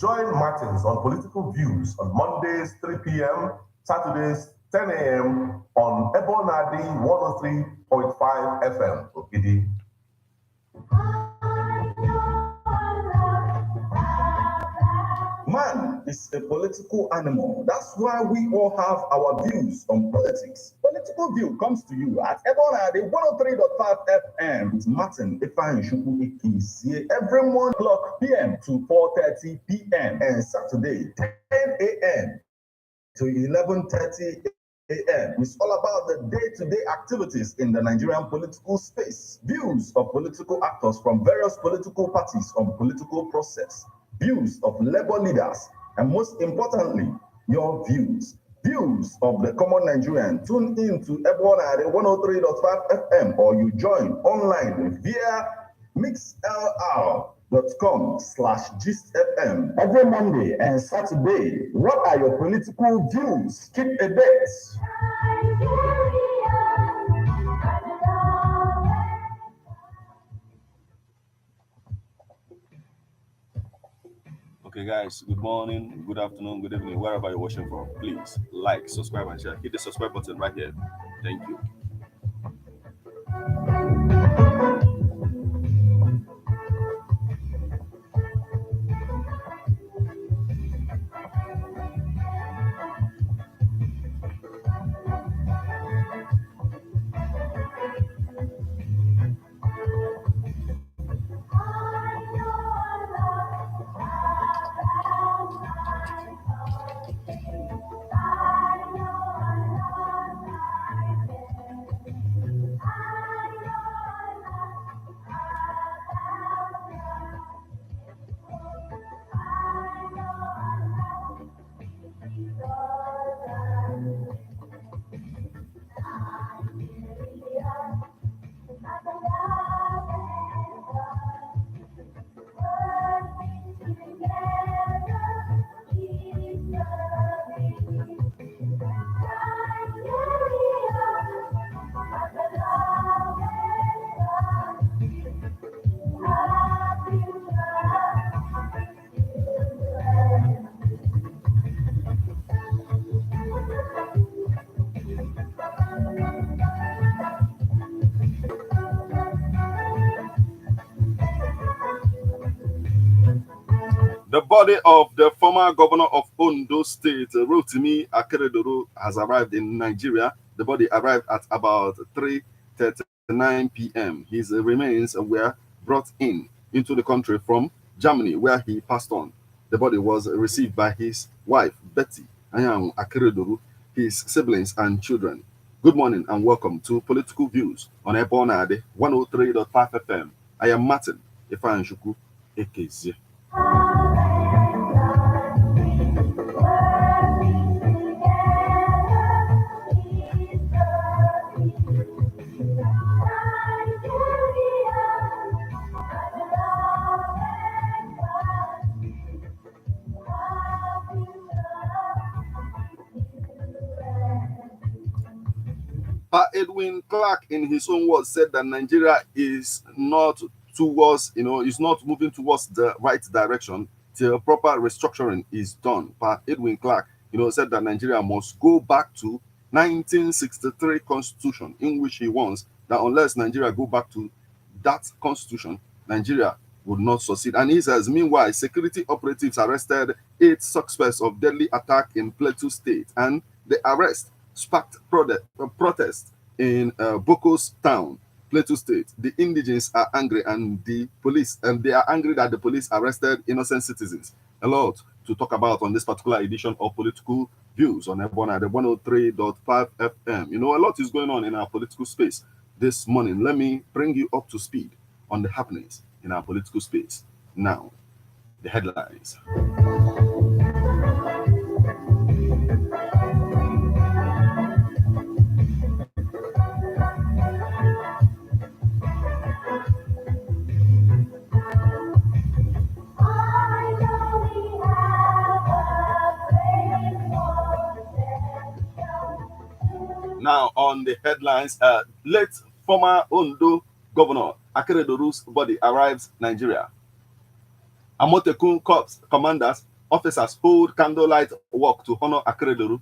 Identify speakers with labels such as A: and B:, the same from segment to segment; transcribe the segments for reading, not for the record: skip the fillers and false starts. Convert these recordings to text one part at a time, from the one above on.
A: Join Martins on Political Views on Mondays 3 p.m., Saturdays 10 a.m. on Ebonadi 103.5 FM. Okidi. Man is a political animal. That's why we all have our views on politics. Political View comes to you at Ebonadi 103.5 FM with Martin Ifeanyi Chukwu every morning p.m. to 4:30 p.m. and Saturday 10 a.m. to 11:30 a.m. It's all about the day-to-day activities in the Nigerian political space. Views of political actors from various political parties on political process. Views of labor leaders, and most importantly, your views. Views of the common Nigerian. Tune in to Ebonade 103.5 FM or you join online via mixlr.com/gistfm every Monday and Saturday. What are your political views? Keep a date.
B: Okay, guys, good morning, good afternoon, good evening, wherever you're watching from. Please like, subscribe, and share. Hit the subscribe button right here. Thank you. The body of the former governor of Ondo State, Rotimi Akeredolu, has arrived in Nigeria. The body arrived at about 3:39 p.m. His remains were brought into the country from Germany, where he passed on. The body was received by his wife, Betty Anyang Akeredolu, his siblings, and children. Good morning and welcome to Political Views on Ebonade 103.5 FM. I am Martin Ifeanyi Chukwu Ekezie. Pa Edwin Clark, in his own words, said that Nigeria is not is not moving towards the right direction till proper restructuring is done. Pa Edwin Clark, said that Nigeria must go back to 1963 constitution, in which he warns that unless Nigeria go back to that constitution, Nigeria would not succeed. And he says, meanwhile, security operatives arrested 8 suspects of deadly attack in Plateau State, and the arrest sparked protest in Bokos town, Plateau State. The indigenes are angry, and they are angry that the police arrested innocent citizens. A lot to talk about on this particular edition of Political Views on Ebona, the 103.5 FM. A lot is going on in our political space this morning. Let me bring you up to speed on the happenings in our political space. Now, the headlines. Now, on the headlines, late former Ondo governor Akeredolu's body arrives Nigeria. Amotekun Corps commanders officers hold candlelight walk to honor Akredoru.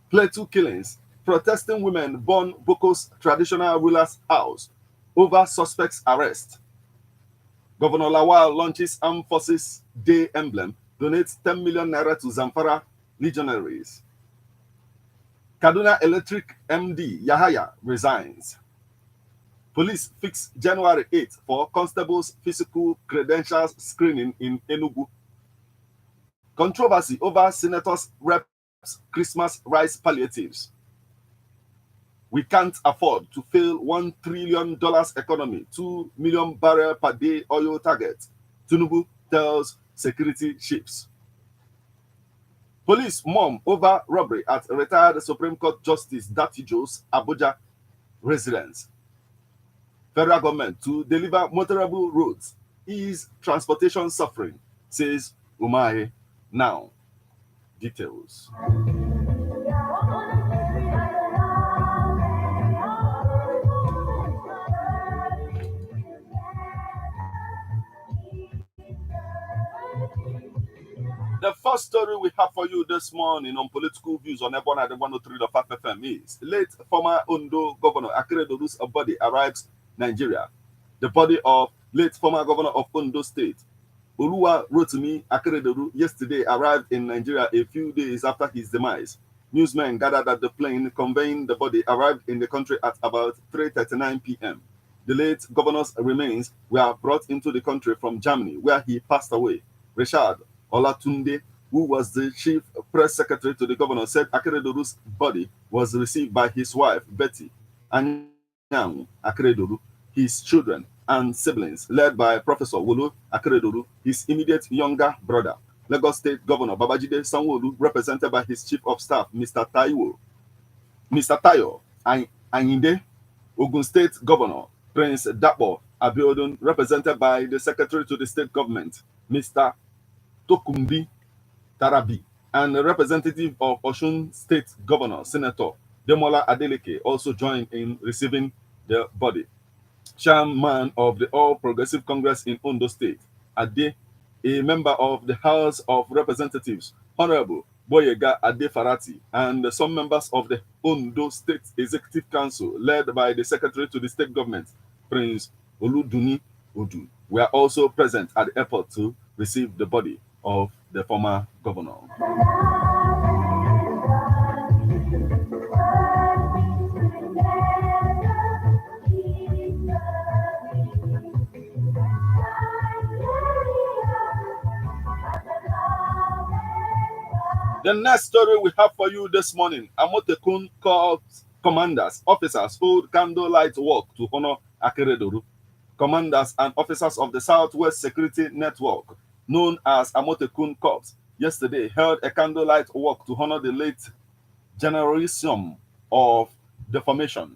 B: Plateau killings, protesting women burn Boko's traditional ruler's house over suspects' arrest. Governor Lawal launches Armed Forces Day emblem, donates 10 million naira to Zamfara legionaries. Kaduna Electric MD Yahaya resigns. Police fix January 8th for constables' physical credentials screening in Enugu. Controversy over senators' reps' Christmas rice palliatives. We can't afford to fail $1 trillion economy, 2 million barrel per day oil target, Tinubu tells security chiefs. Police mom over robbery at retired Supreme Court Justice Datijo's Abuja residence. Federal government to deliver motorable roads, ease transportation suffering, says Umahi. Now, details. The first story we have for you this morning on political views on Ebona the 103.5 FM is late former Ondo Governor Akeredoru's body arrives Nigeria. The body of late former governor of Ondo State, Oluwa Rotimi Akeredoru, yesterday arrived in Nigeria a few days after his demise. Newsmen gathered that the plane conveying the body arrived in the country at about 3:39 p.m. The late governor's remains were brought into the country from Germany, where he passed away. Richard Olatunde, who was the chief press secretary to the governor, said Akeredoru's body was received by his wife, Betty, and Akeredoru, his children and siblings, led by Professor Wolu Akeredoru, his immediate younger brother. Lagos State Governor Babajide Sanwo-Olu, represented by his chief of staff, Mr. Tayo Ayinde. Ogun State Governor Prince Dapo Abiodun, represented by the secretary to the state government, Mr. Tokumbi Tarabi, and a representative of Osun State Governor, Senator Demola Adeleke, also joined in receiving the body. Chairman of the All Progressive Congress in Ondo State, Ade, a member of the House of Representatives, Honorable Boyega Ade Farati, and some members of the Ondo State Executive Council, led by the Secretary to the State Government, Prince Oluduni Odu, were also present at the airport to receive the body of the former governor. The next story we have for you this morning, Amotekun Corps commanders, officers hold candlelight walk to honor Akeredoru. Commanders and officers of the Southwest Security Network, known as Amotekun Corps, yesterday held a candlelight walk to honor the late generation of the formation,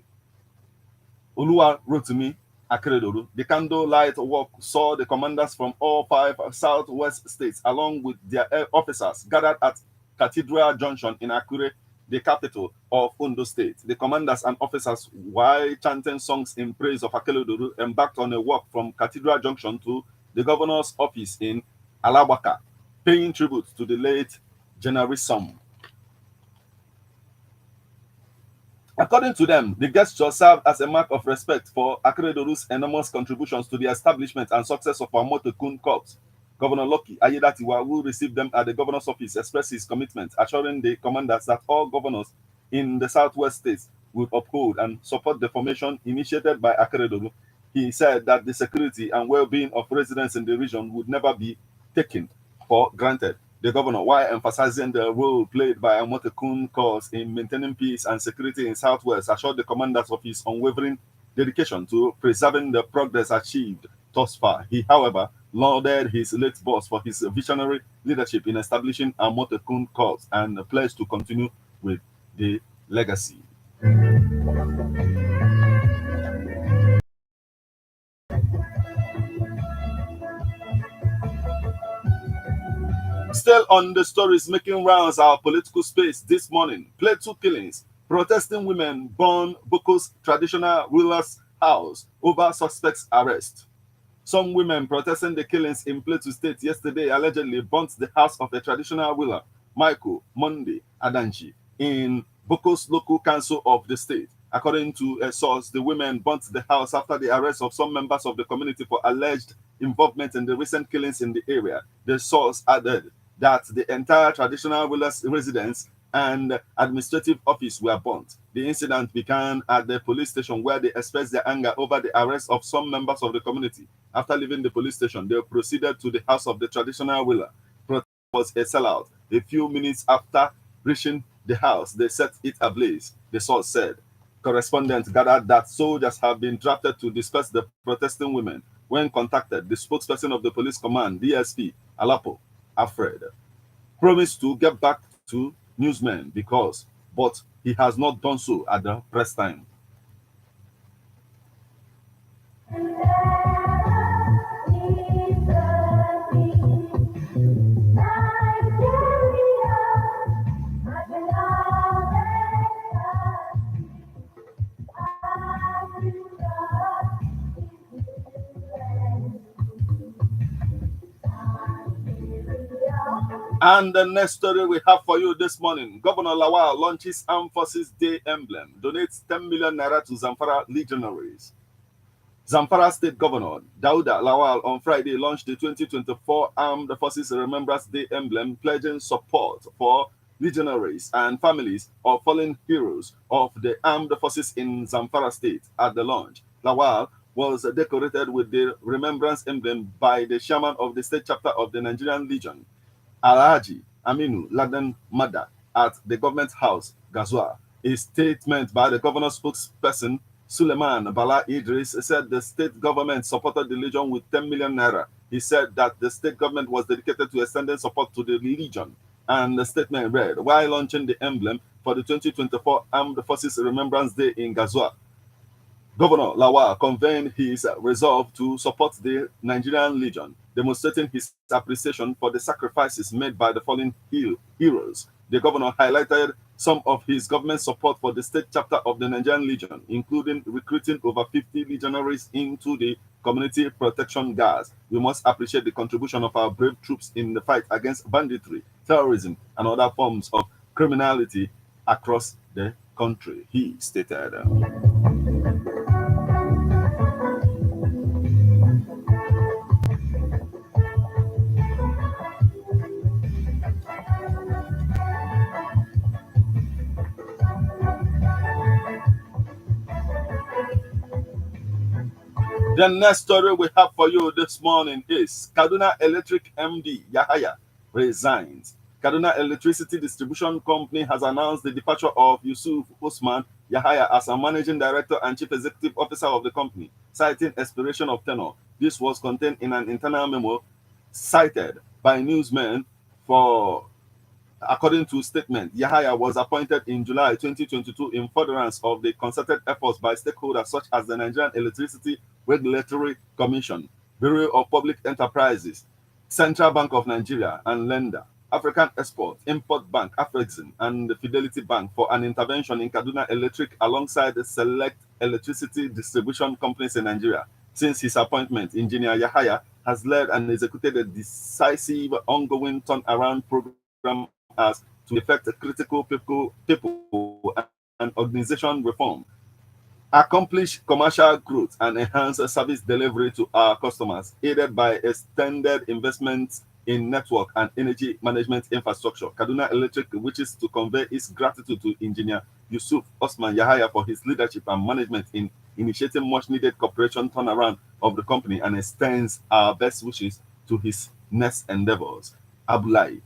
B: Oluwa Rotimi Akeredoru. The candlelight walk saw the commanders from all 5 Southwest states, along with their officers, gathered at Cathedral Junction in Akure, the capital of Ondo State. The commanders and officers, while chanting songs in praise of Akeredoru, embarked on a walk from Cathedral Junction to the governor's office in Alawaka, paying tribute to the late generation. According to them, the gesture served as a mark of respect for Akeredoru's enormous contributions to the establishment and success of Amotekun Corps. Governor Lucky Ayedatiwa, who received them at the governor's office, expressed his commitment, assuring the commanders that all governors in the Southwest states would uphold and support the formation initiated by Akeredoru. He said that the security and well-being of residents in the region would never be taken for granted. The governor, while emphasizing the role played by Amotekun Corps in maintaining peace and security in Southwest, assured the commanders of his unwavering dedication to preserving the progress achieved thus far. He, however, lauded his late boss for his visionary leadership in establishing Amotekun Corps and pledged to continue with the legacy. Still on the stories making rounds our political space this morning, Plateau killings, protesting women burn Boko's traditional ruler's house over suspects' arrest. Some women protesting the killings in Plateau State yesterday allegedly burnt the house of a traditional ruler, Michael Monday Adanji, in Boko's local council of the state. According to a source, the women burnt the house after the arrest of some members of the community for alleged involvement in the recent killings in the area. The source added that the entire traditional ruler's residence and administrative office were burnt. The incident began at the police station where they expressed their anger over the arrest of some members of the community. After leaving the police station, they proceeded to the house of the traditional ruler. Protest was a sellout. A few minutes after reaching the house, they set it ablaze, the source said. Correspondents gathered that soldiers have been drafted to disperse the protesting women. When contacted, the spokesperson of the police command, DSP Alapo Alfred, promised to get back to newsmen but he has not done so at the press time. And the next story we have for you this morning, Governor Lawal launches Armed Forces Day emblem, donates 10 million naira to Zamfara legionaries. Zamfara State Governor Dauda Lawal on Friday launched the 2024 Armed Forces Remembrance Day emblem, pledging support for legionaries and families of fallen heroes of the armed forces in Zamfara State. At the launch, Lawal was decorated with the remembrance emblem by the chairman of the state chapter of the Nigerian Legion, Alhaji Aminu Laden Mada, at the government house, Gazwa. A statement by the governor's spokesperson, Suleiman Bala Idris, said the state government supported the Legion with 10 million naira. He said that the state government was dedicated to extending support to the Legion. And the statement read, while launching the emblem for the 2024 Armed Forces Remembrance Day in Gazwa, Governor Lawal conveyed his resolve to support the Nigerian Legion, demonstrating his appreciation for the sacrifices made by the fallen heroes. The governor highlighted some of his government support for the state chapter of the Nigerian Legion, including recruiting over 50 legionaries into the community protection guards. We must appreciate the contribution of our brave troops in the fight against banditry, terrorism, and other forms of criminality across the country, he stated. The next story we have for you this morning is Kaduna Electric MD Yahaya resigns. Kaduna Electricity Distribution Company has announced the departure of Yusuf Osman Yahaya as a managing director and chief executive officer of the company, citing expiration of tenure. This was contained in an internal memo cited by newsmen for. According to statement, Yahaya was appointed in July 2022 in furtherance of the concerted efforts by stakeholders such as the Nigerian Electricity Regulatory Commission, Bureau of Public Enterprises, Central Bank of Nigeria and lender, African Export-Import Bank, Afrexim, and the Fidelity Bank for an intervention in Kaduna Electric alongside the select electricity distribution companies in Nigeria. Since his appointment, Engineer Yahaya has led and executed a decisive ongoing turnaround program as to effect a critical people and organization reform, accomplish commercial growth, and enhance service delivery to our customers, aided by extended investments in network and energy management infrastructure. Kaduna Electric wishes to convey its gratitude to Engineer Yusuf Osman Yahaya for his leadership and management in initiating much-needed cooperation turnaround of the company and extends our best wishes to his next endeavors. Abulai.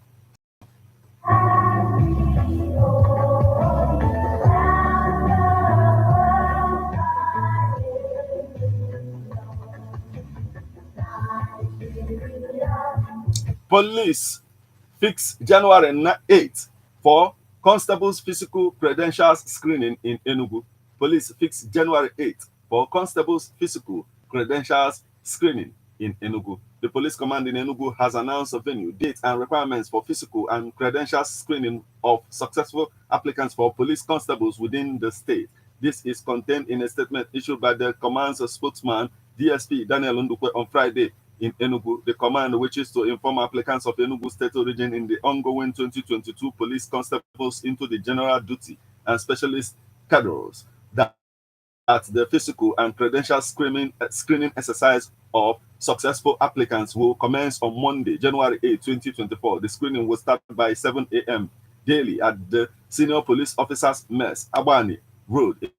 B: Police fix January 8th for constables' physical credentials screening in Enugu. Police fix January 8th for constables' physical credentials screening in Enugu. The police command in Enugu has announced a venue, date, and requirements for physical and credentials screening of successful applicants for police constables within the state. This is contained in a statement issued by the command's spokesman, DSP Daniel Ndukwe on Friday in Enugu. The command wishes to inform applicants of Enugu State origin in the ongoing 2022 police constables into the general duty and specialist cadres that the physical and credential screening exercise of successful applicants will commence on Monday, January 8, 2024. The screening will start by 7 a.m. daily at the Senior Police Officers Mess, Abani Road,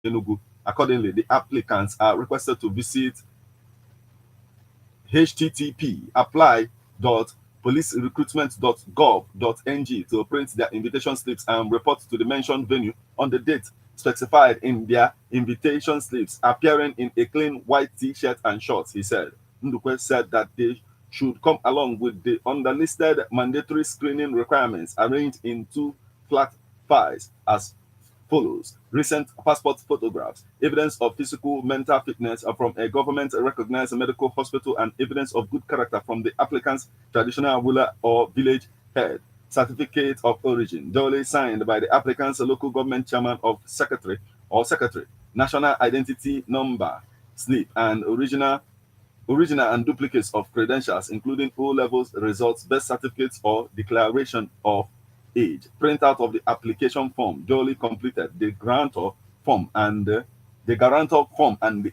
B: Enugu. Accordingly, the applicants are requested to visit http://apply.policerecruitment.gov.ng to print their invitation slips and report to the mentioned venue on the date specified in their invitation slips, appearing in a clean white t-shirt and shorts, he said. Ndukwe said that they should come along with the underlisted mandatory screening requirements arranged in 2 flat files as follows: recent passport photographs, evidence of physical mental fitness from a government recognized medical hospital, and evidence of good character from the applicant's traditional ruler or village head, certificate of origin duly signed by the applicant's local government chairman of secretary or secretary, national identity number slip, and original and duplicates of credentials, including O-levels results, birth certificates, or declaration of age. Printout of the application form duly completed, the guarantor form and the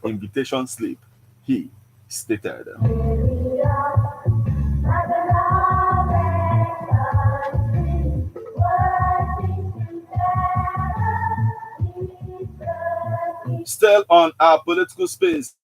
B: invitation slip, he stated. Still on our political space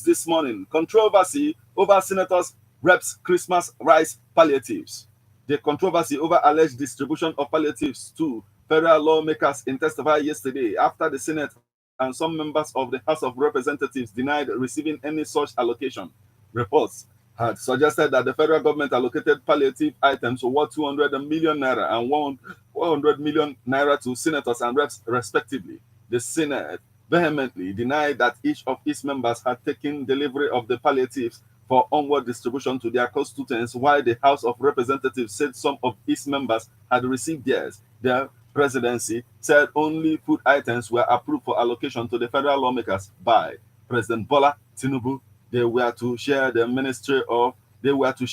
B: this morning, controversy over senators' reps' Christmas rice palliatives. The controversy over alleged distribution of palliatives to federal lawmakers intensified yesterday after the Senate and some members of the House of Representatives denied receiving any such allocation. Reports had suggested that the federal government allocated palliative items worth 200 million naira and 100 million naira to senators and reps respectively. The Senate vehemently denied that each of its members had taken delivery of the palliatives for onward distribution to their constituents, while the House of Representatives said some of its members had received theirs. The presidency said only food items were approved for allocation to the federal lawmakers by President Bola Tinubu. They were to share the ministry of they were to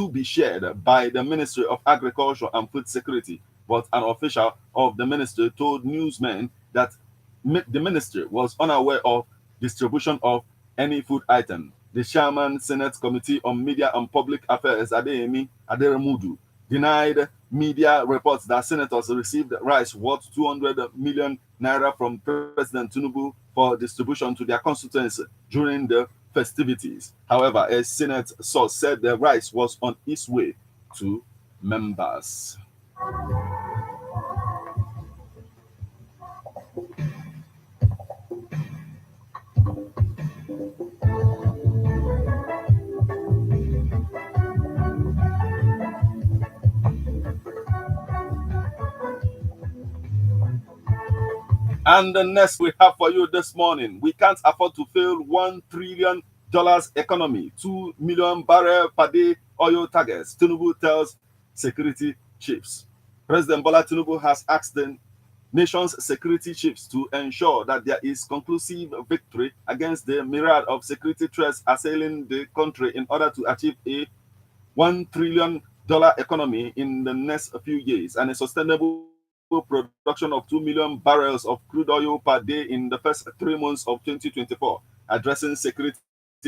B: be shared by the Ministry of Agriculture and Food Security, but an official of the ministry told newsmen that the ministry was unaware of distribution of any food item. The chairman, Senate Committee on Media and Public Affairs, Adeyemi Aderemudu, denied media reports that senators received rice worth 200 million naira from President Tinubu for distribution to their constituents during the festivities. However, a Senate source said the rice was on its way to members. And the next we have for you this morning, we can't afford to fail $1 trillion economy, 2 million barrel per day oil targets, Tinubu tells security chiefs. President Bola Tinubu has asked the nation's security chiefs to ensure that there is conclusive victory against the myriad of security threats assailing the country in order to achieve a $1 trillion economy in the next few years and a sustainable production of 2 million barrels of crude oil per day in the first 3 months of 2024. Addressing security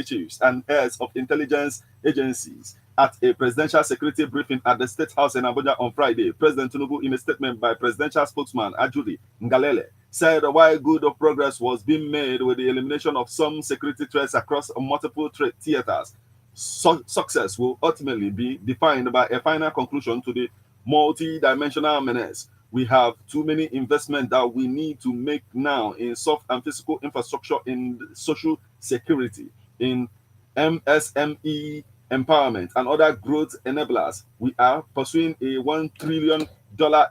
B: chiefs and heads of intelligence agencies at a presidential security briefing at the State House in Abuja on Friday, President Tinubu, in a statement by presidential spokesman Ajuri Ngalale, said while good progress was being made with the elimination of some security threats across multiple theaters, success will ultimately be defined by a final conclusion to the multi-dimensional menace. We have too many investments that we need to make now in soft and physical infrastructure, in social security, in MSME empowerment, and other growth enablers. We are pursuing a $1 trillion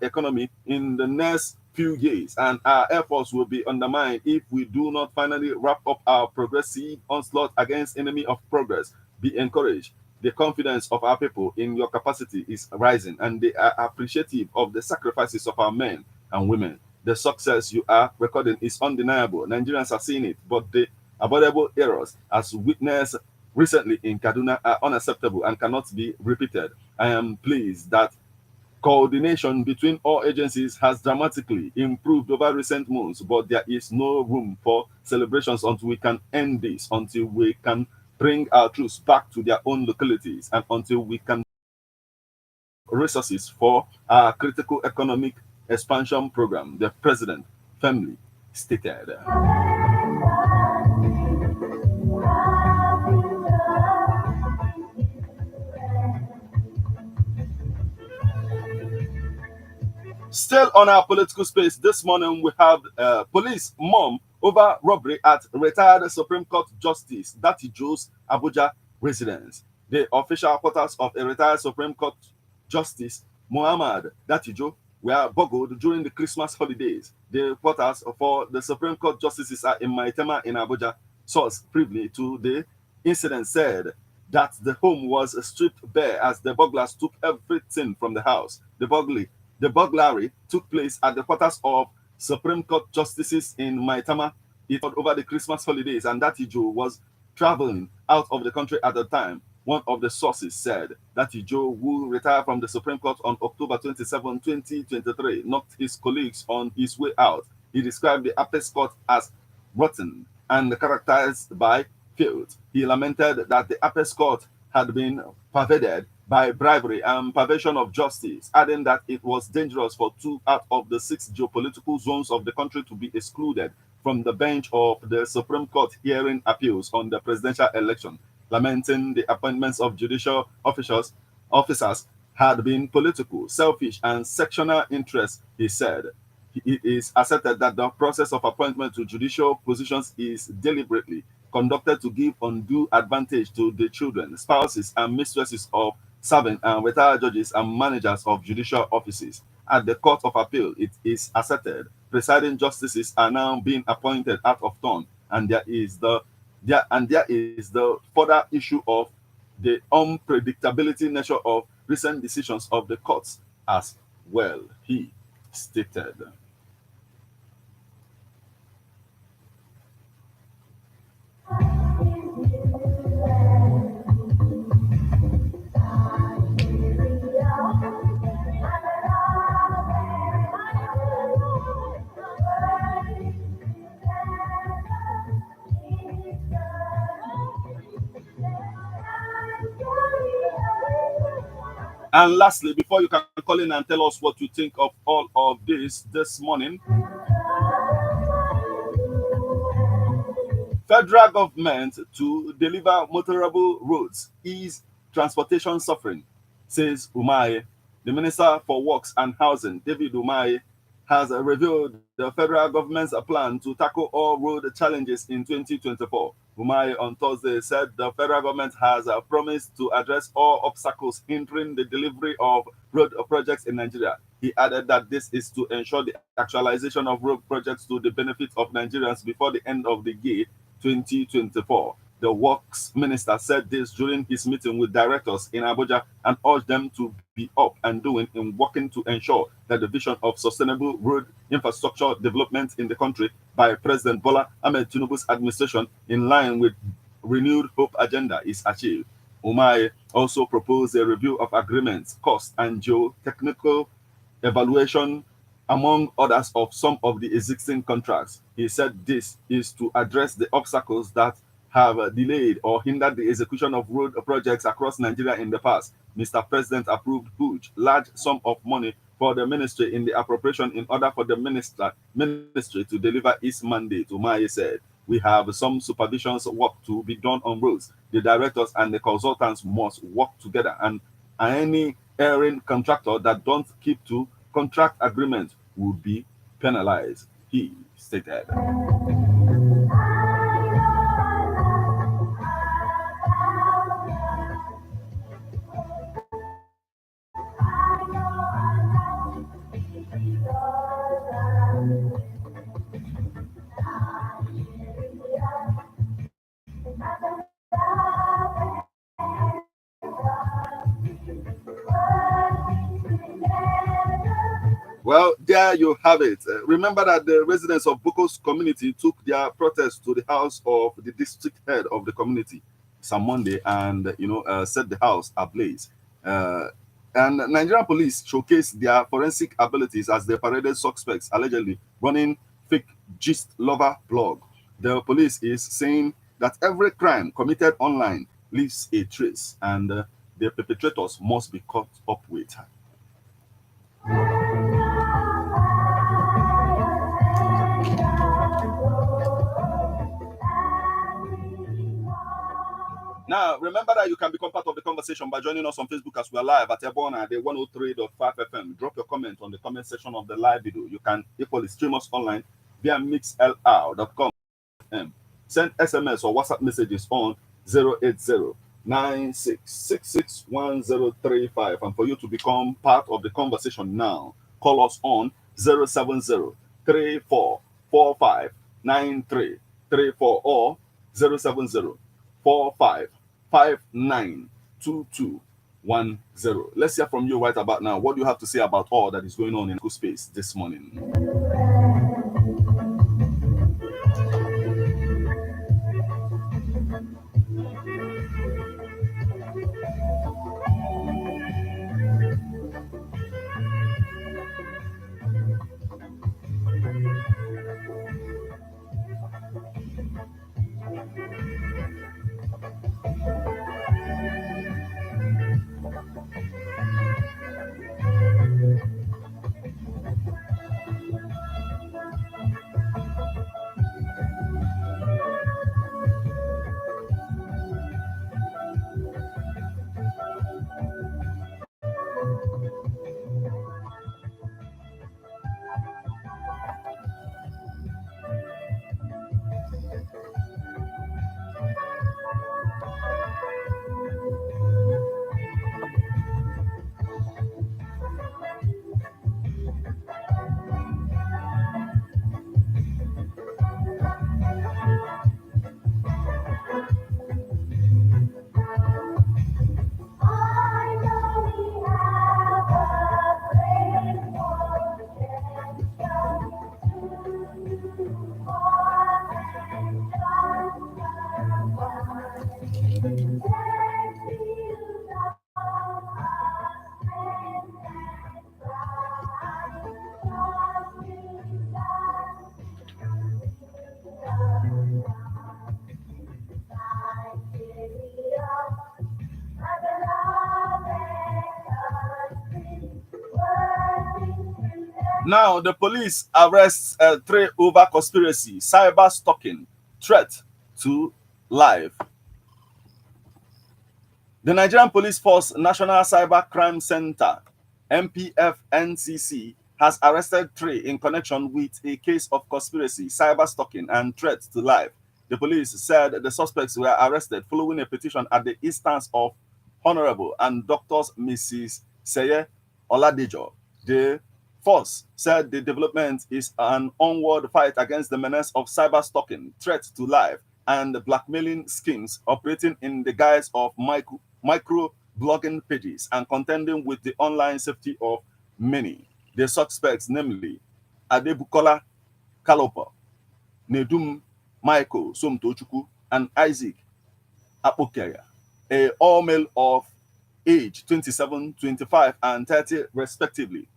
B: economy in the next few years, and our efforts will be undermined if we do not finally wrap up our progressive onslaught against enemy of progress. Be encouraged. The confidence of our people in your capacity is rising, and they are appreciative of the sacrifices of our men and women. The success you are recording is undeniable. Nigerians are seeing it, but they avoidable errors, as witnessed recently in Kaduna, are unacceptable and cannot be repeated. I am pleased that coordination between all agencies has dramatically improved over recent months, but there is no room for celebrations until we can end this, until we can bring our troops back to their own localities, and until we can resources for our critical economic expansion program, the president firmly stated. Still on our political space, this morning we have police mom over robbery at retired Supreme Court Justice Dati Joe's Abuja residence. The official quarters of a retired Supreme Court Justice Muhammad Datijo were boggled during the Christmas holidays. The quarters for the Supreme Court justices are in Maitama in Abuja. Source privy to the incident said that the home was stripped bare as the burglars took everything from the house. The burglary took place at the quarters of Supreme Court justices in Maitama. It was over the Christmas holidays, and Datijo was traveling out of the country at the time. One of the sources said that Joe, who retired from the Supreme Court on October 27, 2023, knocked his colleagues on his way out. He described the Apex Court as rotten and characterized by filth. He lamented that the Apex Court had been pervaded by bribery and perversion of justice, adding that it was dangerous for 2 out of the 6 geopolitical zones of the country to be excluded from the bench of the Supreme Court hearing appeals on the presidential election, lamenting the appointments of judicial officers had been political, selfish, and sectional interests. He said it is asserted that the process of appointment to judicial positions is deliberately conducted to give undue advantage to the children, spouses, and mistresses of serving and retired judges and managers of judicial offices. At the Court of Appeal, it is asserted presiding justices are now being appointed out of turn, and there is the further issue of the unpredictability nature of recent decisions of the courts as well, he stated. And lastly, before you can call in and tell us what you think of all of this morning, federal government to deliver motorable roads ease transportation suffering, says Umaye. The Minister for Works and Housing, David Umaye, has revealed the federal government's plan to tackle all road challenges in 2024. Umaye on Thursday said the federal government has promised to address all obstacles hindering the delivery of road projects in Nigeria. He added that this is to ensure the actualization of road projects to the benefit of Nigerians before the end of the year 2024. The Works Minister said this during his meeting with directors in Abuja and urged them to be up and doing in working to ensure that the vision of sustainable road infrastructure development in the country by President Bola Ahmed Tinubu's administration in line with renewed hope agenda is achieved. Umaye also proposed a review of agreements, cost, and geotechnical evaluation, among others, of some of the existing contracts. He said this is to address the obstacles that have delayed or hindered the execution of road projects across Nigeria in the past. Mr. President approved large sum of money for the ministry in the appropriation in order for the ministry to deliver its mandate. Umaye said, we have some supervision work to be done on roads. The directors and the consultants must work together, and any erring contractor that don't keep to contract agreement would be penalized, he stated. Well, there you have it. Remember that the residents of Boko's community took their protest to the house of the district head of the community some Monday and, set the house ablaze. Uh, and Nigerian police showcased their forensic abilities as they paraded suspects allegedly running fake gist lover blog. The police is saying that every crime committed online leaves a trace and the perpetrators must be caught up with. Now, remember that you can become part of the conversation by joining us on Facebook as we are live at Ebona, the 103.5 FM. Drop your comment on the comment section of the live video. You can equally stream us online via mixlr.com. Send SMS or WhatsApp messages on 080-96661035. And for you to become part of the conversation now, call us on 070-3445-9334 or 070-4559-2210. Let's hear from you right about now. What do you have to say about all that is going on in school space this morning? Now, the police arrests three over conspiracy, cyber stalking, threat to life. The Nigerian Police Force National Cyber Crime Center, NPFNCC, has arrested three in connection with a case of conspiracy, cyber stalking, and threat to life. The police said the suspects were arrested following a petition at the instance of Honorable and Doctors Mrs. Seye Oladejo. The force said the development is an onward fight against the menace of cyber stalking, threat to life, and blackmailing schemes operating in the guise of micro blogging pages and contending with the online safety of many. The suspects, namely Adebukola Kalopa, Nedum Michael Somtochukwu, and Isaac Apokaya, all male of age 27, 25, and 30 respectively,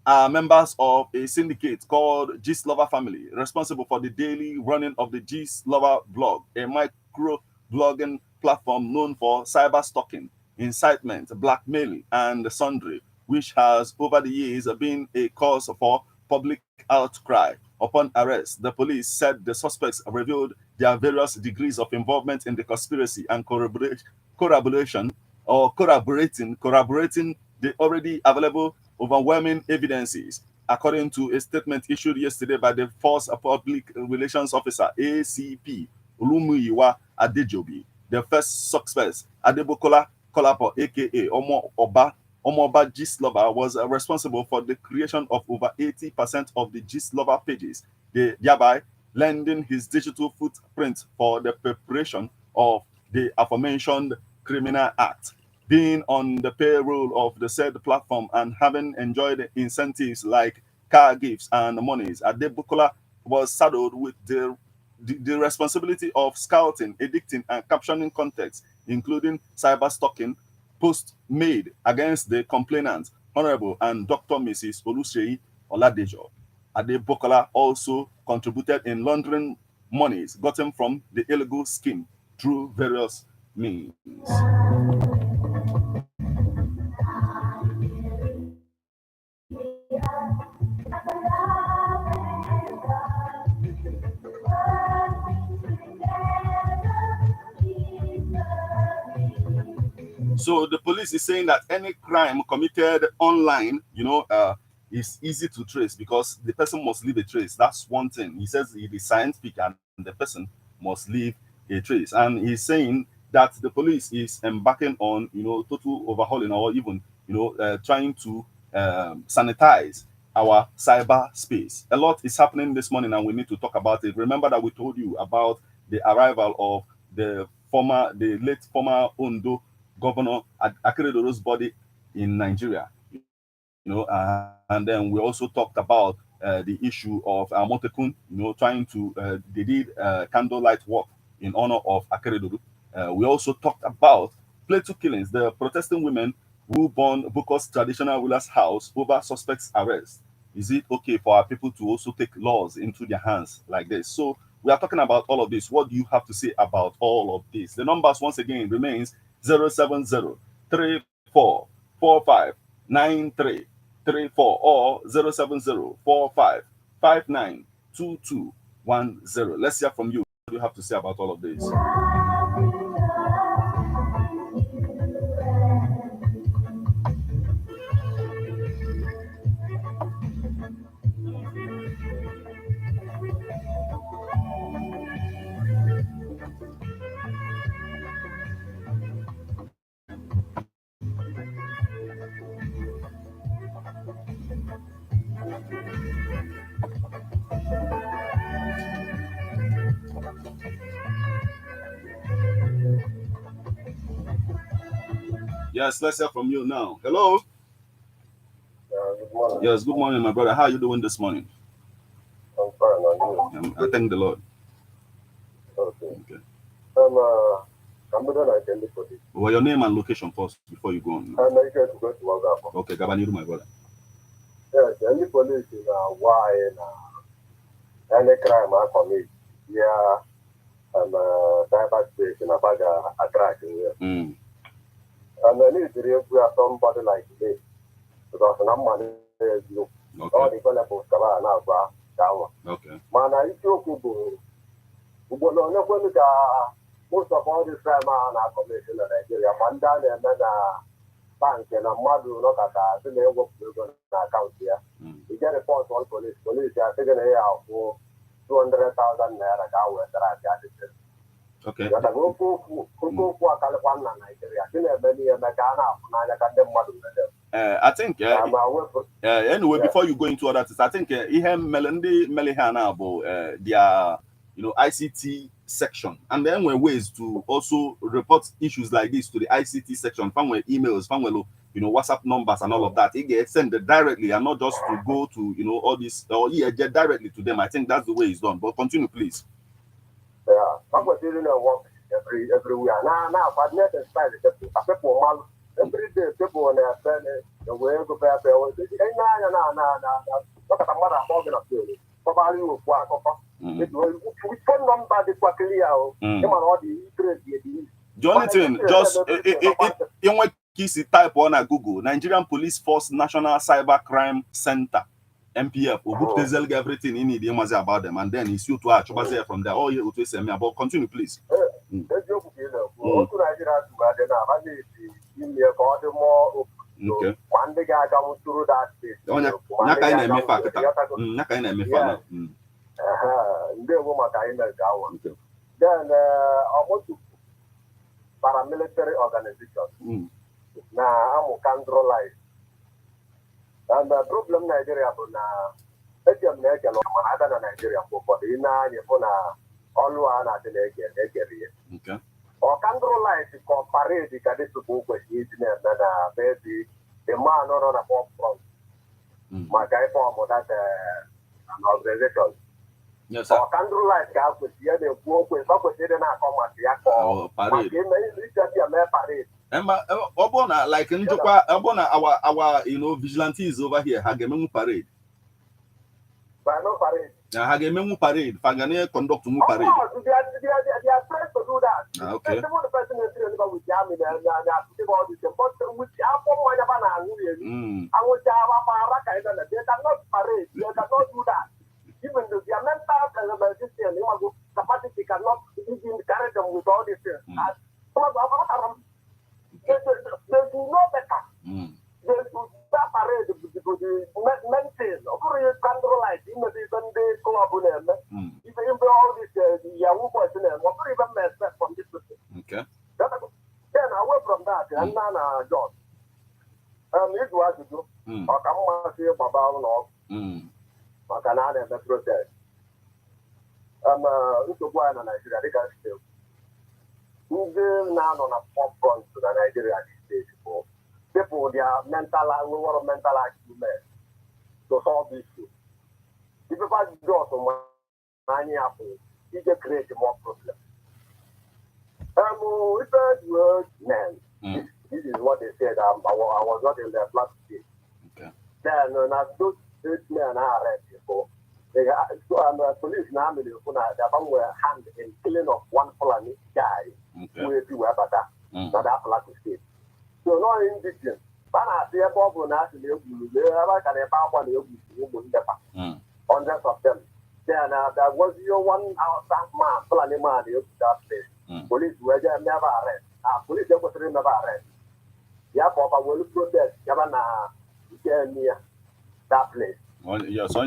B: are members of a syndicate called Gist Lover Family, responsible for the daily running of the Gist Lover blog, a micro blogging platform known for cyber stalking, incitement, blackmailing, and sundry, which has over the years been a cause for public outcry. Upon arrest, the police said the suspects revealed their various degrees of involvement in the conspiracy and corroborating the already available overwhelming evidences, according to a statement issued yesterday by the Force Public Relations Officer, ACP Olumuyiwa Adejobi. The first suspect, Adebokola Kolapo, aka Omoba Gist Lover, was responsible for the creation of over 80% of the Gist Lover pages, thereby lending his digital footprint for the preparation of the aforementioned criminal act. being on the payroll of the said platform and having enjoyed incentives like car gifts and monies, Adebukola was saddled with the responsibility of scouting, editing, and captioning context, including cyber stalking, posts made against the complainant, Honorable and Dr. Mrs. Oluseyi Oladejo. Adebukola also contributed in laundering monies gotten from the illegal scheme through various means. So the police is saying that any crime committed online, is easy to trace because the person must leave a trace. That's one thing. He says it is scientific and the person must leave a trace. And he's saying that the police is embarking on, total overhauling or even, trying to sanitize our cyber space. A lot is happening this morning and we need to talk about it. Remember that we told you about the arrival of the late former Ondo Governor Akeredoro's body in Nigeria, and then we also talked about the issue of Motekun, trying to, they did candlelight work in honor of Akeredoro. We also talked about Plateau killings, the protesting women who burned Buko's traditional ruler's house over suspects' arrest. Is it okay for our people to also take laws into their hands like this? So we are talking about all of this. What do you have to say about all of this? The numbers once again remains 070 34 45 93 34 or 070 45 59 2210. Let's hear from you. What do you have to say about all of this? Yes, let's hear from you now. Hello.
C: Good morning.
B: Yes, good morning, my brother. How are you doing this morning?
C: I'm fine, and
B: I thank the Lord.
C: you? Okay.
B: Okay.
C: I'm not attending for this.
B: Well, your name and location first before you go on.
C: I'm not going to go to Wagapo.
B: Okay, Gabaniru, my brother.
C: Yes, any police in why any crime I commit, yeah, cyberspace in a bag attraction here.
B: Mm.
C: And I need to real somebody like me because I'm money is you. All
B: Okay.
C: the people now down.
B: Okay.
C: Man, I joke with most of all this crime I commit in Nigeria, man down and then bank and a mother look at that, they work na account here. You get a report on police are taking a year for 200,000 naira hour that I got it.
B: Okay.
C: You go for California, Nigeria. Didn't many Americana, I got them mother.
B: I think anyway, before you go into other things, I think Melendi Melihana about their ICT section, and then we're ways to also report issues like this to the ICT section, from where emails, from where WhatsApp numbers and all of that. It gets sent directly and not just to go to all this or get directly to them. I think that's the way it's done. But continue, please.
C: Yeah, I'm going to work everywhere. Now, but net and style people every day people on their the way go back there. Look at the mother holding up to probably will work up. Which one number the clear?
B: The only thing, just in what case type on a Google, Nigerian Police Force National Cybercrime Center, MPF, or everything in it about them, and then it's you to watch from there. Oh, you to say me about. Continue, please. Okay.
C: One day I come through that stage. Then I want to paramilitary organization. Now I'm control life. And the problem Nigeria now, Nigeria for the all one at the
B: okay.
C: or candlelight or parade ka dị tupu ụbọchị iji na-eme na maybe the man nọ na pop front maka ịfọm that an organization.
B: Yes, sir.
C: Or candlelight ka kwesịrị ya na-ekwu okwu ebe kwesịrị na-akọ maka ya ka maka ime isi ya mee parade.
B: Obona like njikwa obona our vigilantes over here ha ga-emenwu parade.
C: But no parade.
B: Ha ga-emenwu parade, fagane conduct mu parade.
C: Of course, they are trained to do that.
B: Okay.
C: The person is trained with the army and all this, but with the Apple Manabana and I would have a paraka, they cannot parade, they cannot do that. Even though their mental capacity cannot even carry them with all this. They do know better. They should separate the maintain. Candlelight, even the Sunday club, even all this Yahoo boys, what even mess from this person.
B: Okay.
C: Then away from that, and Nana John. It was to do. Or come on, see about no. Canada and the protest. Into one and Nigeria, they can still. Who now on a pop front to the Nigeria state for people, their mental acumen to solve this issue. If you find doors on money apple, you can create more problems. We said word men. This is what they said. I was not in their flat state.
B: Okay.
C: Then those 8 men are arrested for. Police now were hand in killing of one Fulani guy who is that Plateau state. So no indigenous. But I see a problem nationally, hundreds of them. Then there was your 1 hour man, Fulani man, that place. Police were never arrested. Police was never arrested. Yeah, Papa will protest Yabana near that place.
B: Yeah, so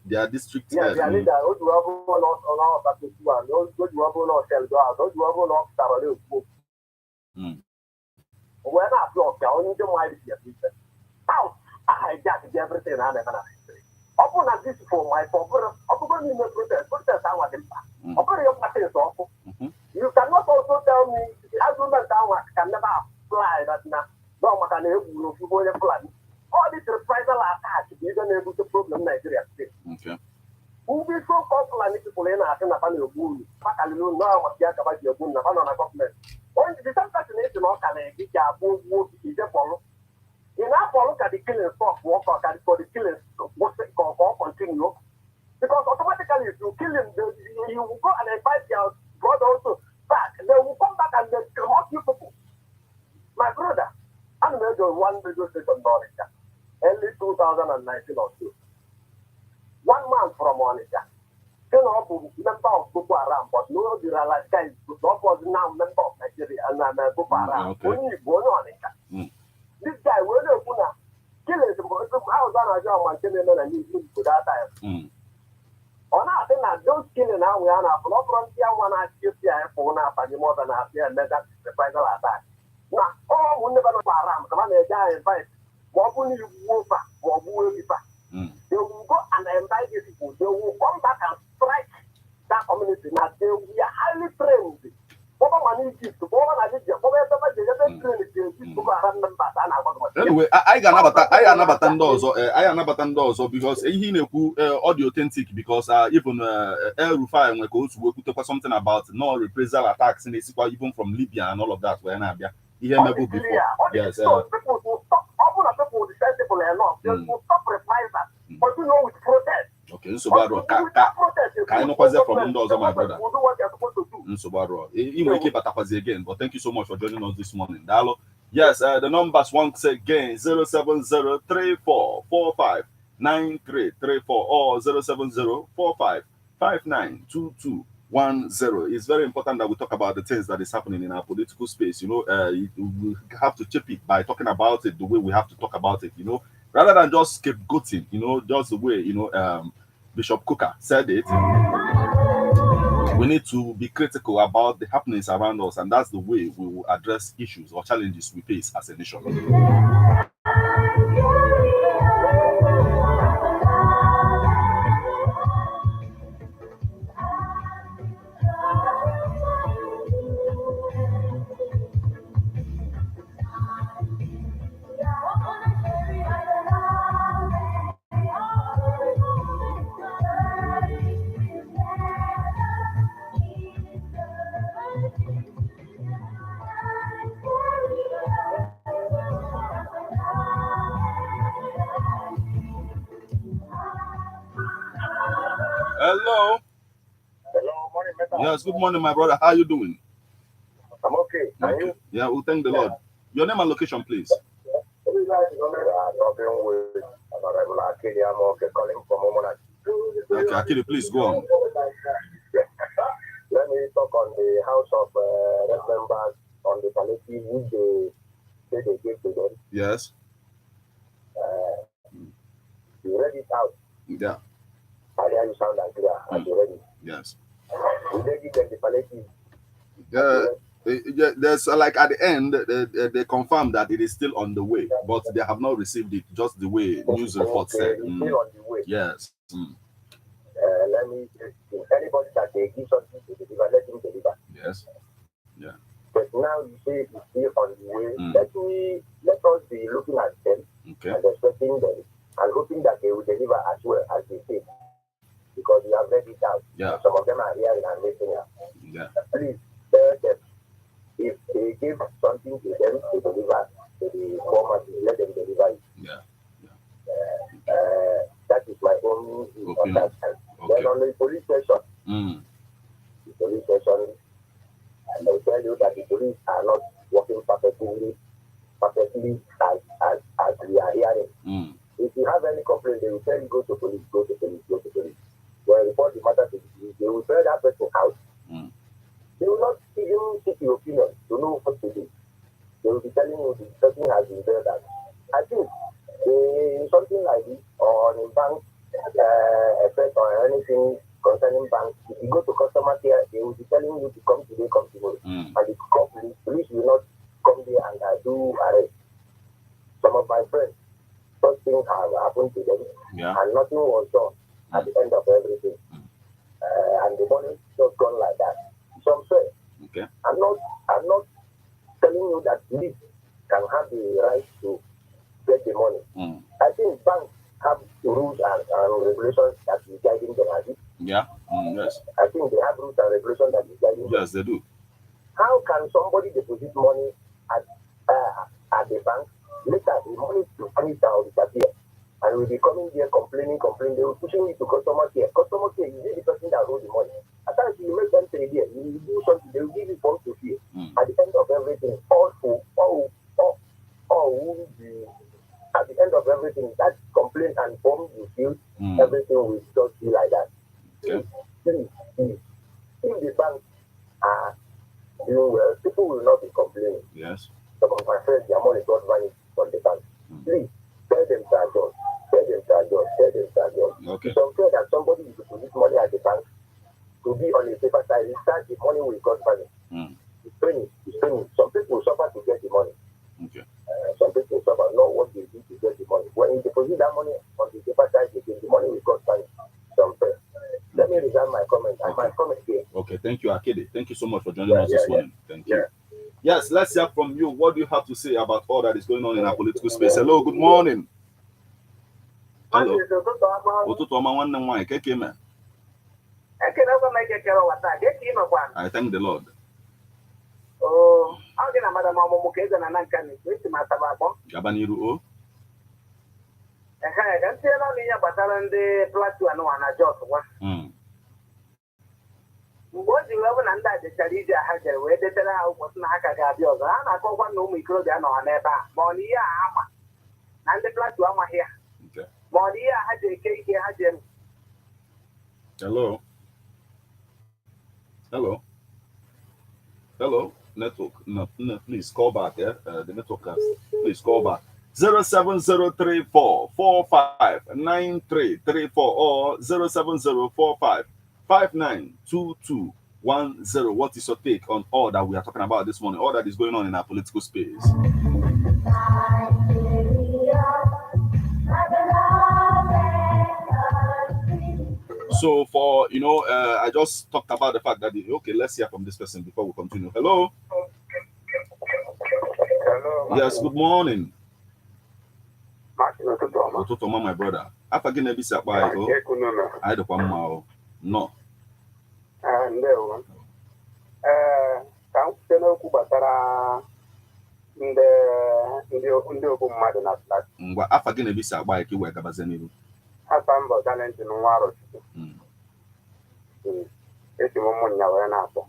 B: their district head.
C: Yeah, they are those who have all that to do, and those who have all those who have all Sarah. When I block, I only do my business. How I got everything I never history. Upon this for my purpose, upon the protest, I want them. Upon your party is awful. You cannot also tell me the argument can never apply that now. No, I can help you if you go to plan. All this reprisal attack is able to problem Nigeria state.
B: Okay.
C: Who be so popular people in a family of wood, Pacalino, now what you have about your boon, Havana government. Only the same fascination of can get a book is a follow. You now look at the killing stop work or for the killing continue. Because automatically, if you kill him, you will go and invite your brother also back. They will come back and they hurt you people. My brother, I'm major one radio station knowledge. Early 2019 or so. 1 month from Onitsha. Still up member of Boko Haram, but no the realized guy was now member of Nigeria and Boko Haram. Only born Onitsha. This guy will kill his house on a job and kill him and leave him to that time. On I think that those killing now we are now from here one I see for now for the more than a year and that's the final attack. Now, oh, we never know Haram. Come on, guy invite. What will you move back? What will you back? They will go and invite these people. They will come back and strike that community. Now, they will be highly trained.
B: Anyway, I anabata ndị ọzọ because ihe na-ekwu audio authentic because even El Rufai nwere ka otu wekwutekwa something about no reprisal attacks na-esikwa even from Libya and all of that wee na-abịa ihe mebu before. Yes.
C: People will stop. People will be sensible enough. They will stop reprisal. But you know, with protest.
B: Okay, Nsogbu ka anyị nọkwazie from ndị ọzọ, my brother. Nsogbu inwe ike batakwazi again, but thank you so much for joining us this morning. Dalo. Yes, the numbers once again 07034459334 or 07045592210. It's very important that we talk about the things that is happening in our political space. You know, we have to chip it by talking about it the way we have to talk about it. You know, rather than just scapegoating. You know, just the way Bishop Cooker said it. We need to be critical about the happenings around us, and that's the way we will address issues or challenges we face as a nation. Hello.
C: Hello, morning, Meta.
B: Yes, good morning, my brother. How are you doing?
C: I'm okay. Are
B: Okay.
C: you?
B: Yeah, we thank the Lord. Your name and location, please.
C: Talking with Honorable Akili. I'm okay, calling from Omona.
B: Okay, Akili, please go on.
C: Let me talk on the House of Rep members on the palliative which they say they gave to them.
B: Yes.
C: You read it out.
B: Yeah.
C: I hear you sound like clear as you read it.
B: Yes.
C: Did they give them the palliative?
B: There's like at the end, they confirm that it is still on the way, but they have not received it. Just the way news report said.
C: It's still on the way.
B: Yes.
C: Let me anybody that they give something to deliver, let him deliver.
B: Yes. Yeah.
C: But now you say it's still on the way. Let us be looking at them and expecting them and hoping that they will deliver as well as they say. Because we have read it out.
B: Yeah.
C: Some of them are here and listening.
B: Yeah.
C: Please tell them if they give something to them to deliver to the former, let them deliver it.
B: Yeah.
C: That is my own opinion. Then on the police station, I will tell you that the police are not working perfectly as we are hearing. If you have any complaint, they will tell you go to police. When you report the matter to the police, they will tell that person out. They will not even seek your opinion to know what to do. They will be telling you the person has been there that. I think something like this or on a bank effect or anything concerning banks, if you go to customer care, they will be telling you to come today, come tomorrow. And the police will not come there and do arrest. Some of my friends, such things have happened to them, and nothing was done at the end of everything. And the money just gone like that. Some say, I'm not telling you that police can have the right to get the money. I think banks have the rules and regulations that is guiding them.
B: Yes.
C: I think they have rules and regulations that is guiding them.
B: Yes, they do.
C: How can somebody deposit money at the bank, later the money to vanish or disappear, and will be coming there complaining, they will pushing it to customer care. Customer care is the person that owes the money. At times you make them say here, you do something, they will give you form to fill. At the end of everything, at the end of everything, that complaint and form you fill, everything will just be like that. Please. If the bank are doing well, people will not be complaining.
B: Yes.
C: Some of my friends, their money got vanished from the bank. Please, tell them to adjust.
B: Okay.
C: It's unfair that somebody will deposit money at the bank to be on a safer side. Instead, the money will got vanished. It's training. Some people suffer to get the money.
B: Okay.
C: Some people suffer, not what they do to get the money. When you deposit that money on the safer side, the money will got vanished. Let me reserve my comment. I might comment here.
B: Okay, thank you, Akede. Thank you so much for joining us this morning. Thank you. Yes, let's hear from you. What do you have to say about all that is going on in our political space? Hello, good morning. Hello. I thank the Lord. Gabaniru O.
D: Mgbe o ji wee bụ na ndị a jechara ije ha jere wee detere ha ụbọchị na ha ka ga-abịa ọzọ, ha na-akọkwa na ụmụ ikorobịa nọ n'ebe a ma ọ na ihe a ama na ndị Plateau amaghị ya ma ọ na ihe a ha ji eke ike ha jere.
B: Hello, network. No, please call back. The network has. Please call back. 07034 459334 or 07045 592210. What is your take on all that we are talking about this morning, all that is going on in our political space? So for, I just talked about the fact that, okay, let's hear from this person before we continue. Hello?
C: Hello.
B: Yes, good morning.
C: Martin,
B: my brother. I forget to be surprised. I don't want no.
C: Ndewo. Ka m site n'okwu gbasara ndị ogbu mmadụ na Plateau.
B: Ngwa afa gị na-ebisi agba ka iwe gabazie n'ihu.
C: Afa mbọ talent nwa Arọchukwu. esi m ụmụnya wee na-akpọ.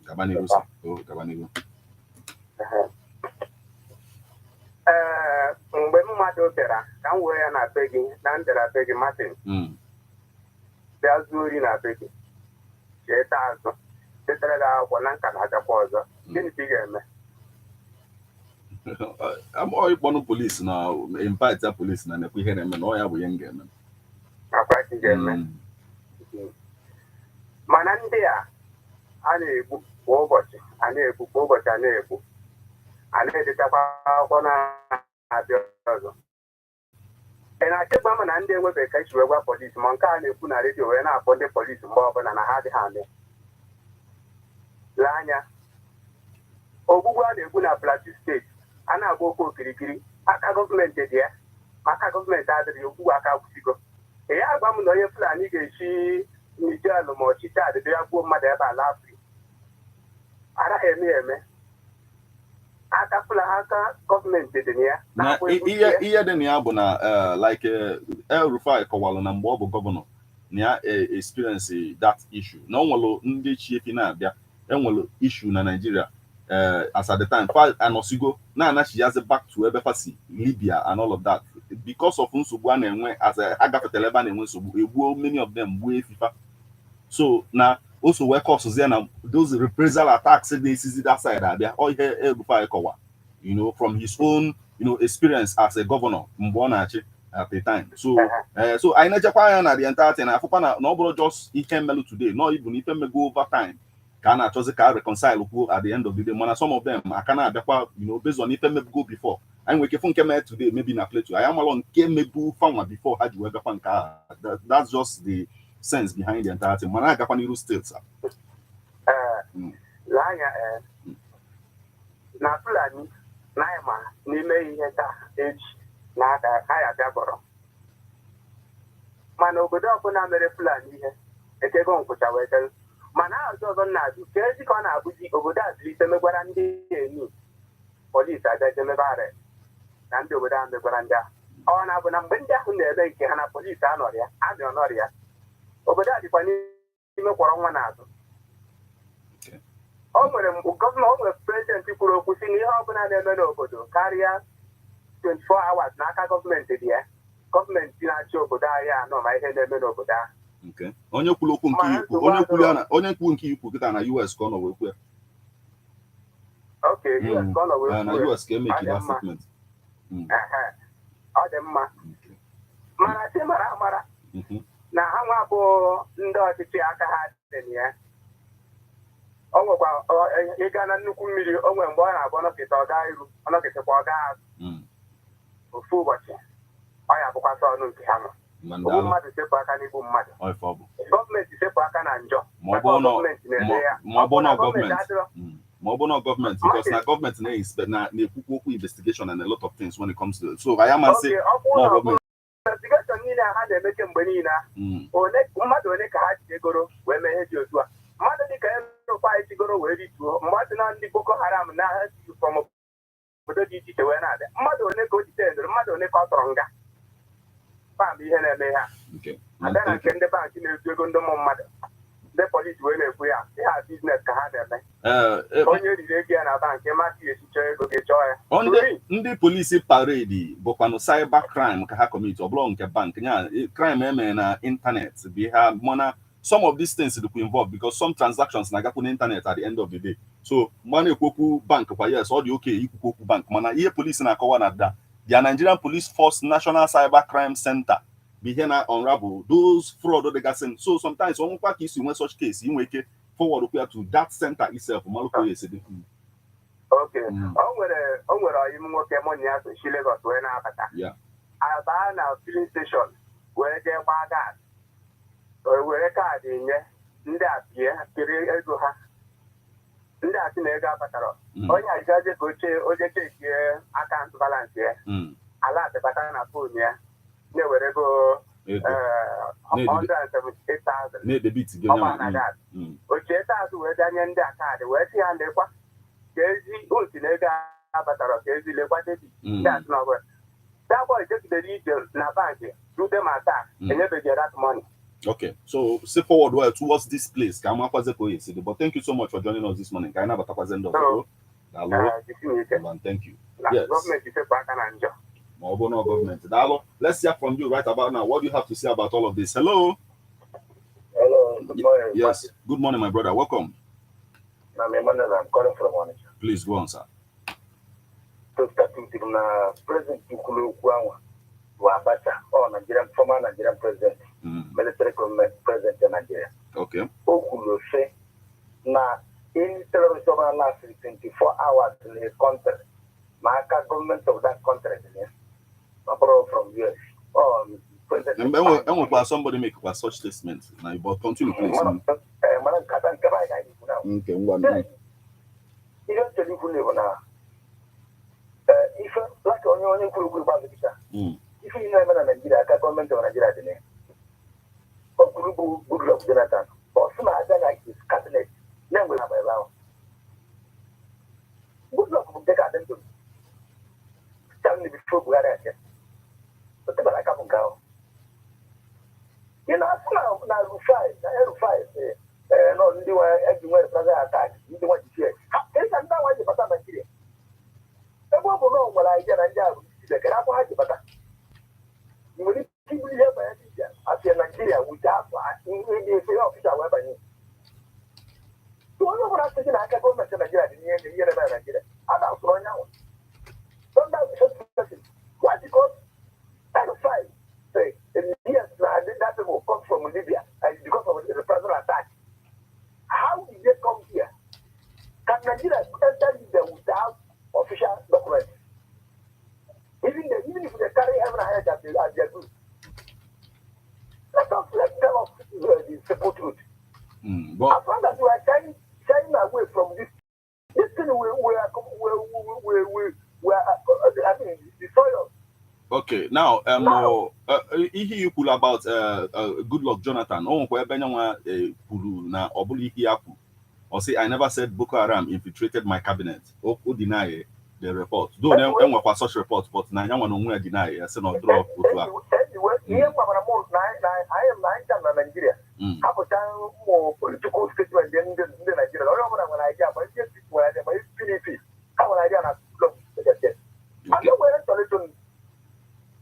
C: Mgbe mmadụ bịara ka m wee ya na be gị na ndera be gị Martin bịa zuo ori na be gị cheta azụ chetere gị akwụkwọ na nka na-abịakwa ọzọ, gịnị ka ị ga-eme?
B: Ịkpọnụ polisi na invite polisi na nekwa ihe na-eme na ọ ya bụ ihe m ga-eme.
C: Akwa ị ga-eme. Mana ndị a na-egbu kwa ụbọchị, a na-egbu kwa ụbọchị, a na-egbu, a na-edetakwa akwụkwọ na-abịa ọzọ. Ị na-achịkwa m na ndị enwebeghị ka esi wee gwa polisi, ma nke a na-ekwu na redio wee na-akpọ ndị polisi mgbe ọbụla na ha adịghị amị. Lee anya, ogbugbu a na-egbu na Plateau steeti a na-agba oke okirikiri, aka gọọmenti dị ya, ma aka gọọmenti adịghị, ogbugbu aka gwụsigo. Ị ya agwa m na onye Fulani ga-esi Nijelụ ma ọchịchị adịdị ya gbuo mmadụ ebe ala Afrịka, anaghị eme eme. Aka Fulani, aka gọọmenti dị na ya.
B: Ihe dị na ya bụ na like El Rufai kọwalụ na mgbe ọ bụ gọvanọ na ya experience that issue na ọ nwere ndị chiefi na-abịa enwere issue na Nigeria as at the time anọsigo na-anachiazi back to ebe fasi Libya and all of that because of nsogbu a na-enwe as agafetara ebe a na-enwe nsogbu egbuo many of them gbuo efifa. So na also wee causes na those reprisal attacks na-esizi that side abịa ọ ihe El Rufai kọwa from his own experience as a governor mgbe ọ na-achị at the time. So anyị na-echekwa anya na the entire thing afụkwa na ọ bụrụ just ihe mmelụ today no ibu na ife mmego over time ka a na-achọzi ka reconcile kwuo at the end of the day mana some of them aka na-abịakwa based on ife mmego before anyị nwere ike fụ nke mee today maybe na Plateau anyị amalọ nke mebu fanwa before ha ji wee gakwa nke ahụ. That's just the sense behind the entire thing mana agakwa n'iru steeti
C: anya na Fulani na-ama n'ime ihe taa eji n'aka ha abịa gbọrọ mana obodo ọbụla mere Fulani ihe ekego nkwụcha wee tere mana ọzọ na-ajụ ka ezi ka ọ na-abụzi obodo a zụlite megwara ndị enyi polisi abịaje mebe arrest na ndị obodo ahụ megwara ndị ahụ ọ na-abụ na mgbe ndị ahụ na-ebe nke ha na polisi anọrịa adị ọnọrịa obodo a dịkwa n'ime kwọrọ nwa n'azụ. O nwere gọvanọ, o nwere prezidenti kwuru okwu si na ihe ọbụla na-eme n'obodo karịa 24 hours n'aka gọọmenti dị ya, gọọmenti na-achị obodo anyị anọ ma ihe na-eme n'obodo ahụ.
B: Onye kwuru okwu nke ikwu onye kwu nke ikwu kịta na US ka ọ nọ wee kwu ya.
C: Okay, US ka ọ nọ wee kwu ya.
B: Na US ka emeki that statement.
C: Ọ dị mma mana chi mara amara na ha nwa bụ ndị ọchịchị aka ha dị na ya. O nwekwa ịga na nnukwu mmiri o nwere mgbe ọ na-abụ ọnọkịta ọ gaa iru ọnọkịtakwa ọ gaa azụ ofu ụbọchị ọ ya bụkwasị ọnụ nke ha nọ. Ogbu mmadụ sepụ aka n'igbu mmadụ, gọọmenti sepụ aka na njọ
B: ma ọ bụ na gọọmenti because na gọọmenti na-ekwukwu okwu investigation and a lot of things when it comes to so I am say
C: investigation niile ha na-emeche mgbe niile mmadụ one ka ha ji egoro wee mee ihe dị otu a mmadụ dịka Rufai chigoro wee rituo mgbe ọ dị na ndị Boko Haram na ha si from obodo dị iche iche wee na-abịa mmadụ one ka o jitendụrụ mmadụ one ka ọ tọrọ nga pam ihe na-eme ha abịa na nke ndị bankị na-ezu ego ndị ụmụ mmadụ ndị polisi wee na-ekwu ya ihe a biznes ka ha na-eme onye riri ego ya na bankị masị esichọ ego gị chọọ ya.
B: Ndị polisi paredi bụkwanụ cyber crime ka ha commit ọ bụrụ nke bank nya crime emere na ịntanetị bụ ihe mana some of these things do involve because some transactions na gapụ n'ịntanetị at the end of the day so mana ekwokwu bank kwa yes ọ dị oke ikwukwu okwu bank mana ihe polisi na-akọwa na da the Nigerian Police Force National Cyber Crime Center bụ ihe na unravel those fraud dịgasị so sometimes ọnwụkwa ka isi nwee such case inwe ike forward ya to that center itself malụkwa ya esi dị.
C: Okay, o nwere ọyị m nwoke mụ na ya so si Lagos wee na-abata abaa na filling station wee jee gbaa gas were kaadị nye ndị pịrị ego ha ndị asị na ego abatara onye ajaje ka oje chekie akaụntụ balansị ya ala atịbata na fon ya na-ewere ego 178,000 ọma na gas ochie taazụ wee danye ndị a kaadị wee sị ha ndekwa ka ezi otu na ego abatara ka ezi lekwa debit ndị asị na ọbụla dabọ ejegidere ije na bankị rute ma taa enyebeghị that money
B: Okay, so say forward well towards this place. But thank you so much for joining us this morning. Thank you. Yes. Government. Let's hear from you right about now. What do you have to say about all of this? Hello.
C: Hello. Good morning.
B: Yes. Good morning, my brother. Welcome.
C: I'm calling from Onitsha.
B: Please go on, sir.
C: To start with, President Tukulu Abacha, or Nigerian former Nigerian president, military president in Nigeria.
B: Okay.
C: Okulu say, now in terrorism last 24 hours in the country, my government of that country, from US,
B: and somebody make such statement. Now, but continue, please. Okay, one.
C: You don't tell you who live now. If like on your own, if you never Nigeria, government of Nigeria, good luck, Jonathan, or some other like his cabinet, then we'll have around. Good luck will take them to tell me before we are at it. But the like I'm going. You know, now Rufai, no, you were everywhere, attack, you don't want to hear. It's not why you put on Nigeria. Everyone will know what I get and jab. The Karapo had you, but you will keep me here by as in Nigeria without in the official weapon. So, I know what I'm saying. I can go to Nigeria in the year of Nigeria. I'm not going now. Don't that just why? Because I don't fight. Say, yes, that will come from Libya and because of the personal attack. How did they come here? Can Nigeria enter there without official documents? Even if they carry every head as they do. Let's tell us the simple truth. As long as we are shying away from this thing we are I mean, the soil.
B: Okay, now you pull about good luck, Jonathan. Or say I never said Boko Haram infiltrated my cabinet. Or deny the report. Though there were such reports, but now one deny. I said not draw.
C: Anyway, I am Nigeria. I was more political statement than the Nigeria. I don't know when I get my PDP. How will I get a look? I know where it's a little.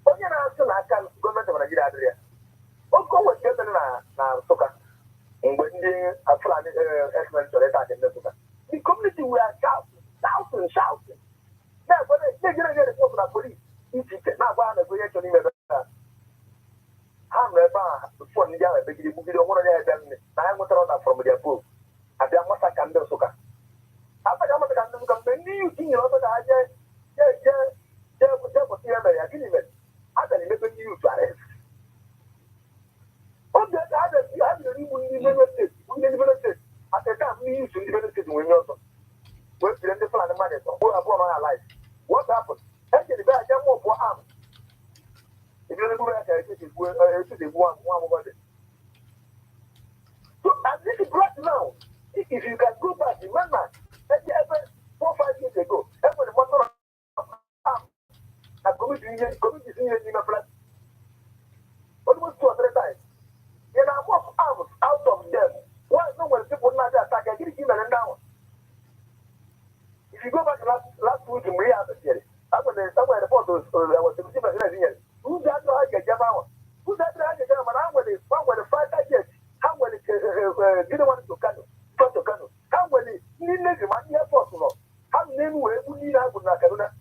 C: What you know, I can government of Nigeria. Of course, we're getting now, Soka. And when the excellent the community we are shouting. Now, when they get a report from the police, it's not one of the reaction. I'm never before the other big book. You don't want to have them. I am from their book. And they are not a candle soka. After I'm a candle, the new thing you know that I just I didn't even. I don't even you to arrest. On the other, you have the university. At the time, we used to university when you also. We're the plan of money. Who are born our life. What happened? Actually, I can move for arms. If you look at it, it's one over there. So, at this right now, if you can go back, remember, that 4 or 5 years ago, every motor of arms, a committee in a plan. Almost 2 or 3 times. And I walk arms out of them. Why no when people not attack? I didn't give them down. If you go back last week in Maria, I went there somewhere the photos was the here. Who's that? I get Jama? Who's that? I get Jama? I'm with the fighter jet. How will it didn't want to Kano? How will it need the money for so? How many way who need I would not Kaduna?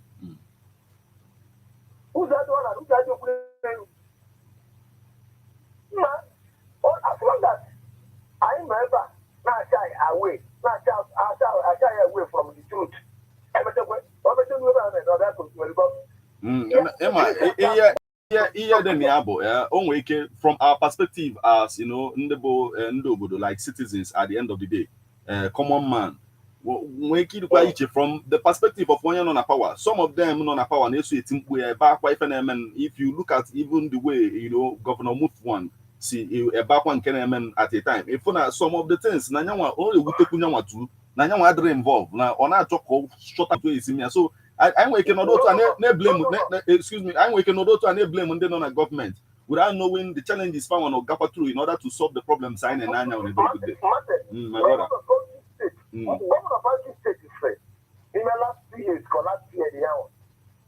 C: Who's that one? Who's that you? As long as I remember, not shy away, not shy away from the truth.
B: From our perspective as you know, like citizens at the end of the day, common man. From the perspective of one on a power, some of them on a power, and if you look at even the way Governor Move one. See a back one can at a time. If some of the things only we take too, involved now on our talk short so I'm waking on blame excuse me, I'm waking on blame on the government without knowing the challenges found on Gapa through in order to solve the problems sign and on a very good day. My brother.
C: Governor of Bauchi State is free. In the last 2 years, last year,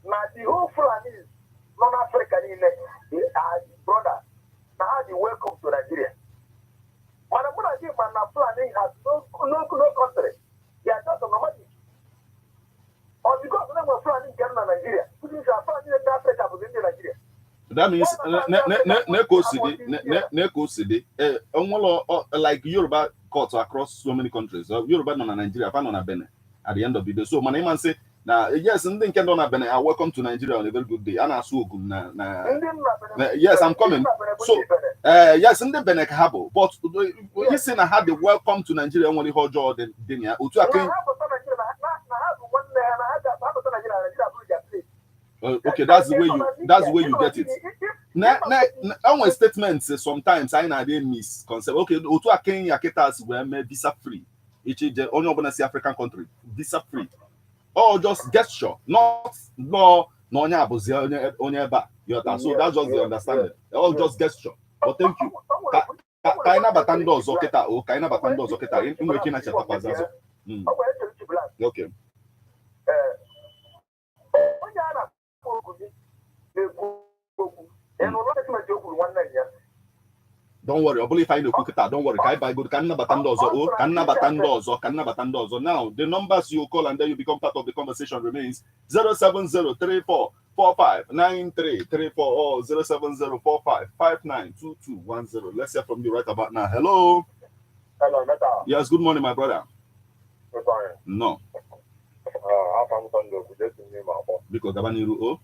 C: now the whole Fulani is non-African in brother. Now they welcome to Nigeria. But I'm going to give my Fulani has no country. They are just a nomadic. Or because they were Fulani in Nigeria, which is a Fulani in Africa within Nigeria.
B: That means Neko City, like Yoruba courts across so many countries. Yoruba non Nigeria, fan on Benin at the end of the day. So my name and say now yes, and then can on Benin. Welcome to Nigeria on a very good day. And I so yes, I'm coming. So yes, in the Benin Habo, but you say I had the welcome to Nigeria only hold Jordan Dinia. Okay, that's the way you get it. Our statements sometimes I know they miss concept. Okay, Otu Aken Yaketas were visa free. Each the only open African country visa free, or just gesture, not no nya onye ba. So that's just the understanding. All just gesture. But thank you. Kaina batando zoketa o kaina batando zoketa. In working at Chatapazazo. Okay. Don't worry, I believe I know Kukita. Don't worry, Kai good Kanna Batandozo, Kanna Batandozo. Now, the numbers you call and then you become part of the conversation remains 07034459334 or 07045592210. Let's hear from you right about now. Hello.
C: Hello, Meta.
B: Yes, good morning, my brother.
C: Good morning.
B: No. Because Gabaniru O.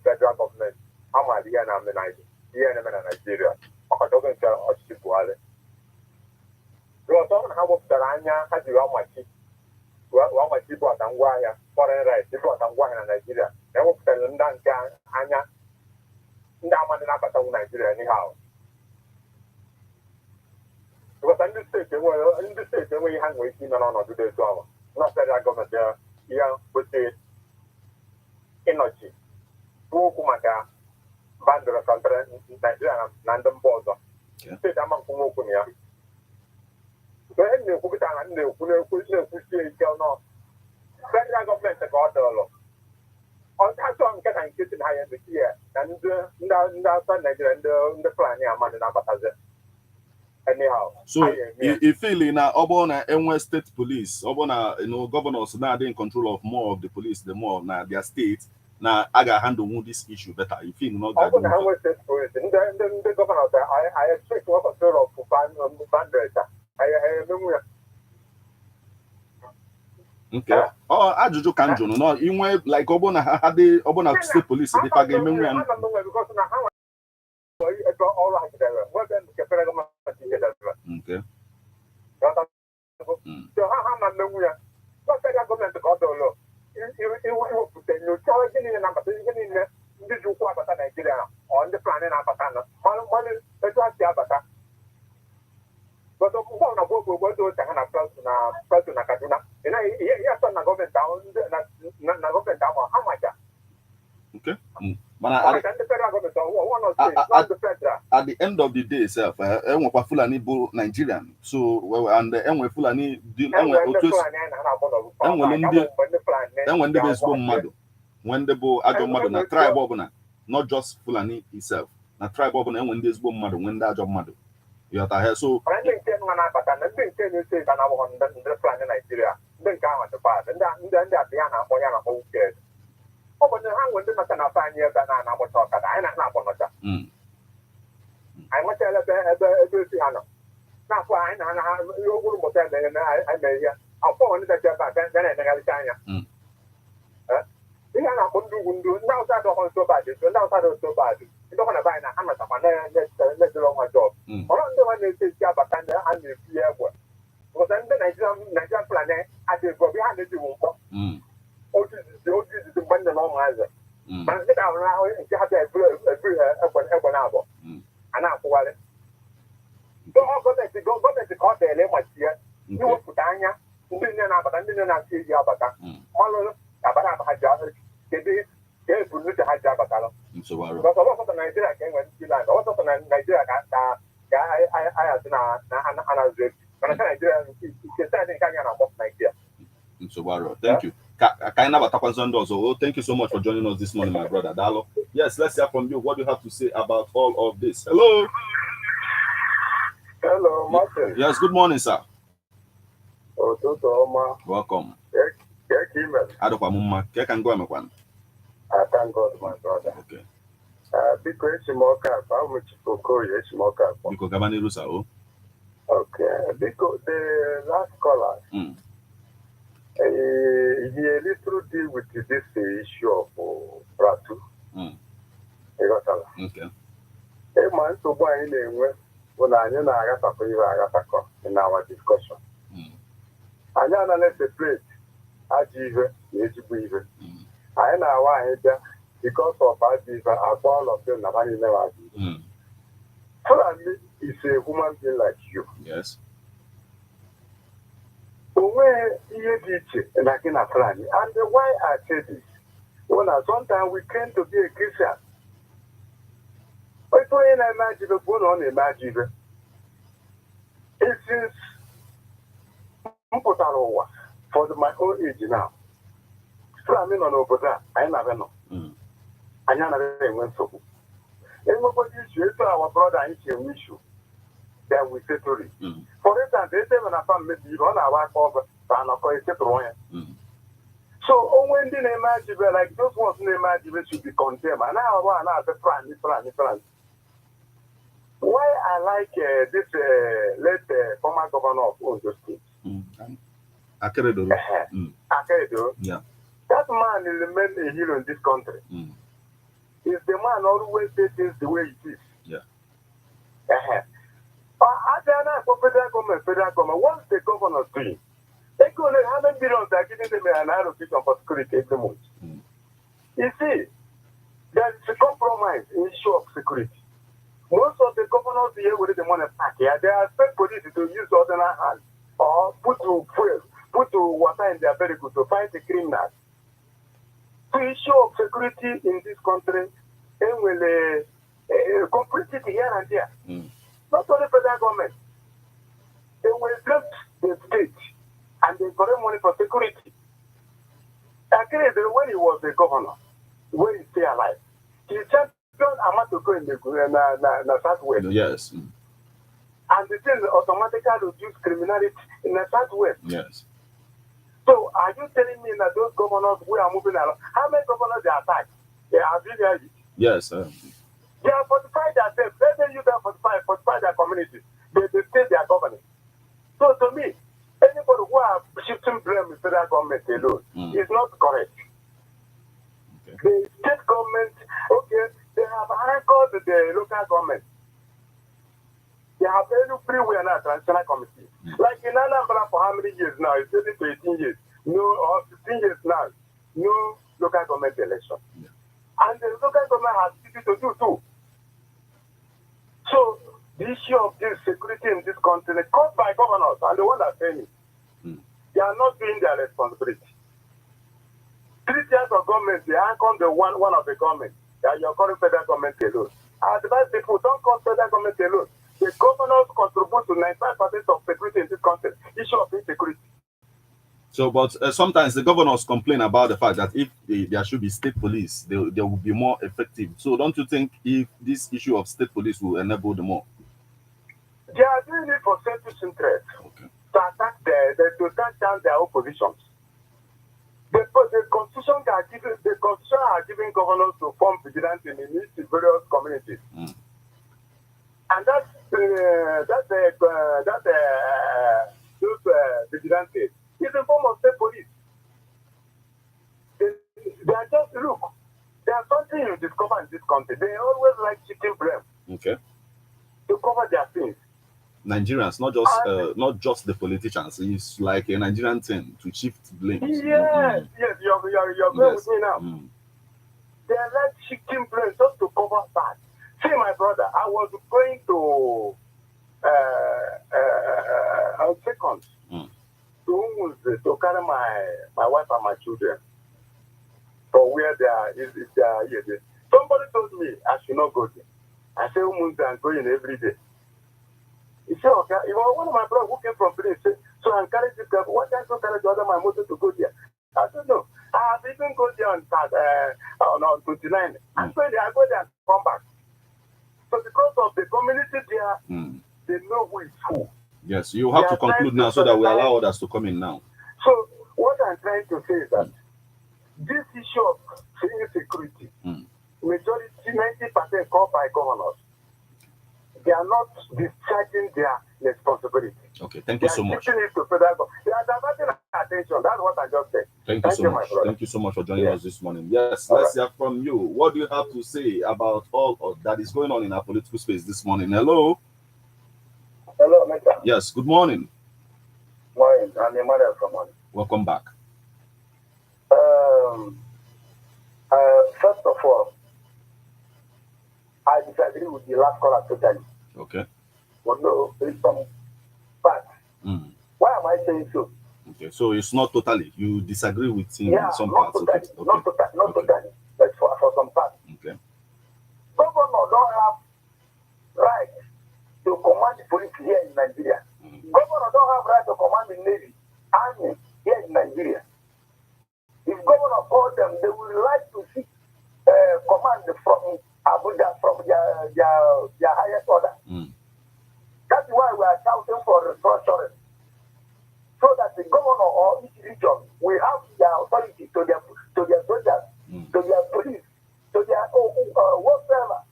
C: Federal government, Nigeria. Nigeria anyhow. Because in this state, when you hang with him on today, not federal government there, here with the energy. Kumaka, Bandera country, Nigeria, Nandam Border. State among Kumukunia. So, any Kubitan and the Kuno, federal government got the law. On that one, get and get in higher the year, and Nigeria and the plan, anyhow.
B: So if feeling now Obona and state police, Obona, governors now they in control of more of the police, the more now their state. Now I got handle this issue better. You feel not that
C: state police. The governors I expect what a sort of bandera. I remember.
B: Okay. Oh, Ajuju Kanjo, no, you went like Obona had the Obona state police, the Pagamemory. Okay.
C: So how much what federal government got the law? You put the challenging in the number Nigeria on the planet Abatana. Money, it's not the Abata. But the one of what we were doing to Kaduna. And yes, on the government down, the government down, how much?
B: Okay. But at the end of the day, self, Fulani Nigerian. So, and the Fulani when the base mother, when the bo Ajo mother, na tribe obana, not just Fulani itself, na tribe obana, when this bomb mother, when that job mother. You have to hear so.
C: I think Nigeria, then come at the past, and then that Diana Moyana who cares. Oh, but the hang when the Natana 5 years and I was talking, I am not one of them. I must tell a now, why I have your good motel, and I may hear. I'll phone the Japan, then I got China. We are not going to do now that on so bad, now that so bad. You don't want to buy a hammer of let's do my job. Or on the one is Java and the fear work. Because then the Nigerian planet, I will go behind the room. This is the one long either. But get out now, you have a novel. And now for it. Go to the court, they let my year. You put Anya, you niile na-abata ndị niile na-achị eji abata malụ abara aba ha ji ahụ kedu ka ebumnuche ha ji abatalụ because ọsọsọ Naijiria ka enwere ndị land ọsọsọ na Naijiria ka ahazi na anazụ ebi mana ka Naijiria nke saịdị nke anya na-akpọ Naijiria.
B: Thank you. Thank you so much for joining us this morning, my brother Dalo. Yes, let's hear from you. What do you have to say about all of this? Hello.
C: Hello, Martin.
B: Yes, good morning, sir. Welcome. I thank
C: God, my brother.
B: Okay.
C: Because the last caller, he a little deal with this issue of Plateau.
B: Okay.
C: In our discussion. And then let's separate Ajive, Ejibuive. I know why because of Ajive, all of them are never Ajive. Fulani is a human being like you.
B: Yes.
C: Where you teach and I can Fulani. And why I say this? When sometimes we claim to be a Christian. But when I imagine the one on imagine it is for my own age now. So I mean on over that, I never know. I never went so. Everybody is our brother issue. Then we settle it. For instance, they say when I found maybe on our cover, so when they imagine like those ones in imagine should be condemned, and now the plan. Why I like this late former governor of Ondo State.
B: Akeredo.
C: Akeredo.
B: Yeah.
C: That man is the main hero in this country. Is the man always says things the way it is.
B: Yeah.
C: Federal government, what's the governor doing? They could have $100 billion are giving them an allocation for security every month. You see, there is a compromise in issue of security. Most of the governors here with the money back here, they expect police to use ordinary hands or put to water in their vehicle to fight the criminals. The issue of security in this country, they will complete it here and there. Not only federal government. They will draft the state and they collect money for security. Actually, when he was the governor, when he stay alive, he just Amatoko in the Southwest.
B: Yes.
C: And the thing automatically reduce criminality in the Southwest.
B: Yes.
C: So are you telling me that those governors who are moving around, how many governors they attack? They are really
B: yes.
C: They are fortified themselves. Let them use them fortify their community. They state their governing. So to me, anybody who are shifting blame with federal government alone is not correct. Okay. The state government, okay, they have anchored the local government. They have very free will now transitional committee. Like in Anambra for how many years now? It's 18 to 18 years. No, or 15 years now. No local government election. And the local government has duty to do too. So the issue of this security in this country is caused by governors and the one that pay me. They are not doing their responsibility. 3 tiers of government, they anchor the one of the government. That you're calling federal government alone. I advise people, don't call federal government alone. The governors contribute to 95% of security in this country. Issue of insecurity.
B: So, but sometimes the governors complain about the fact that if there should be state police, they will be more effective. So, don't you think if this issue of state police will enable them more?
C: They are doing it for selfish interest.
B: Okay.
C: To attack to attack down their oppositions. The constitution are giving governors to form vigilance in various communities. And that's those vigilantes. It's a form of state police. They are just, look, there are something you discover in this country. They always like shifting blame.
B: Okay.
C: To cover their sins.
B: Nigerians, not just the politicians. It's like a Nigerian thing to shift blame.
C: Yes, you're going with me now. They are like shifting blame just to cover that. See, my brother, I was going to second to whom was to carry my wife and my children for where they are. Somebody told me I should not go there. I say, I'm going every day. He said, okay, one of my brothers who came from place said, so I encourage this guy, why can't you encourage the other my mother to go there? I said, no, I have even go there on 29. I go there and come back. So because of the community there, they know who is who.
B: Yes, you have to conclude now so that we allow others to come in now.
C: So what I'm trying to say is that this issue of insecurity, majority, 90% called by governors, they are not discharging their responsibility.
B: Okay, thank you so much.
C: They are diverting attention. That's what I just said.
B: Thank you so much. Thank you so much for joining us this morning. Yes, let's hear from you. What do you have to say about all of that is going on in our political space this morning? Hello.
C: Hello, Mr.
B: Yes, good morning.
C: Morning. I'm Emmanuel from morning.
B: Welcome back.
C: First of all, I disagree with the last caller totally.
B: Okay.
C: But no, there is some facts. Why am I saying so?
B: Okay, so it's not totally. You disagree with him in some
C: not
B: parts.
C: totally,
B: Okay.
C: not totally, but for some parts.
B: Okay.
C: Governor don't have right to command the police here in Nigeria. Governor don't have right to command the Navy, Army here in Nigeria. If governor called them, they would like to see command from Abuja, from their highest order. That's why we are shouting for restructuring. So that the governor or each region will have their authority to their soldiers, to their police, to their whatsoever.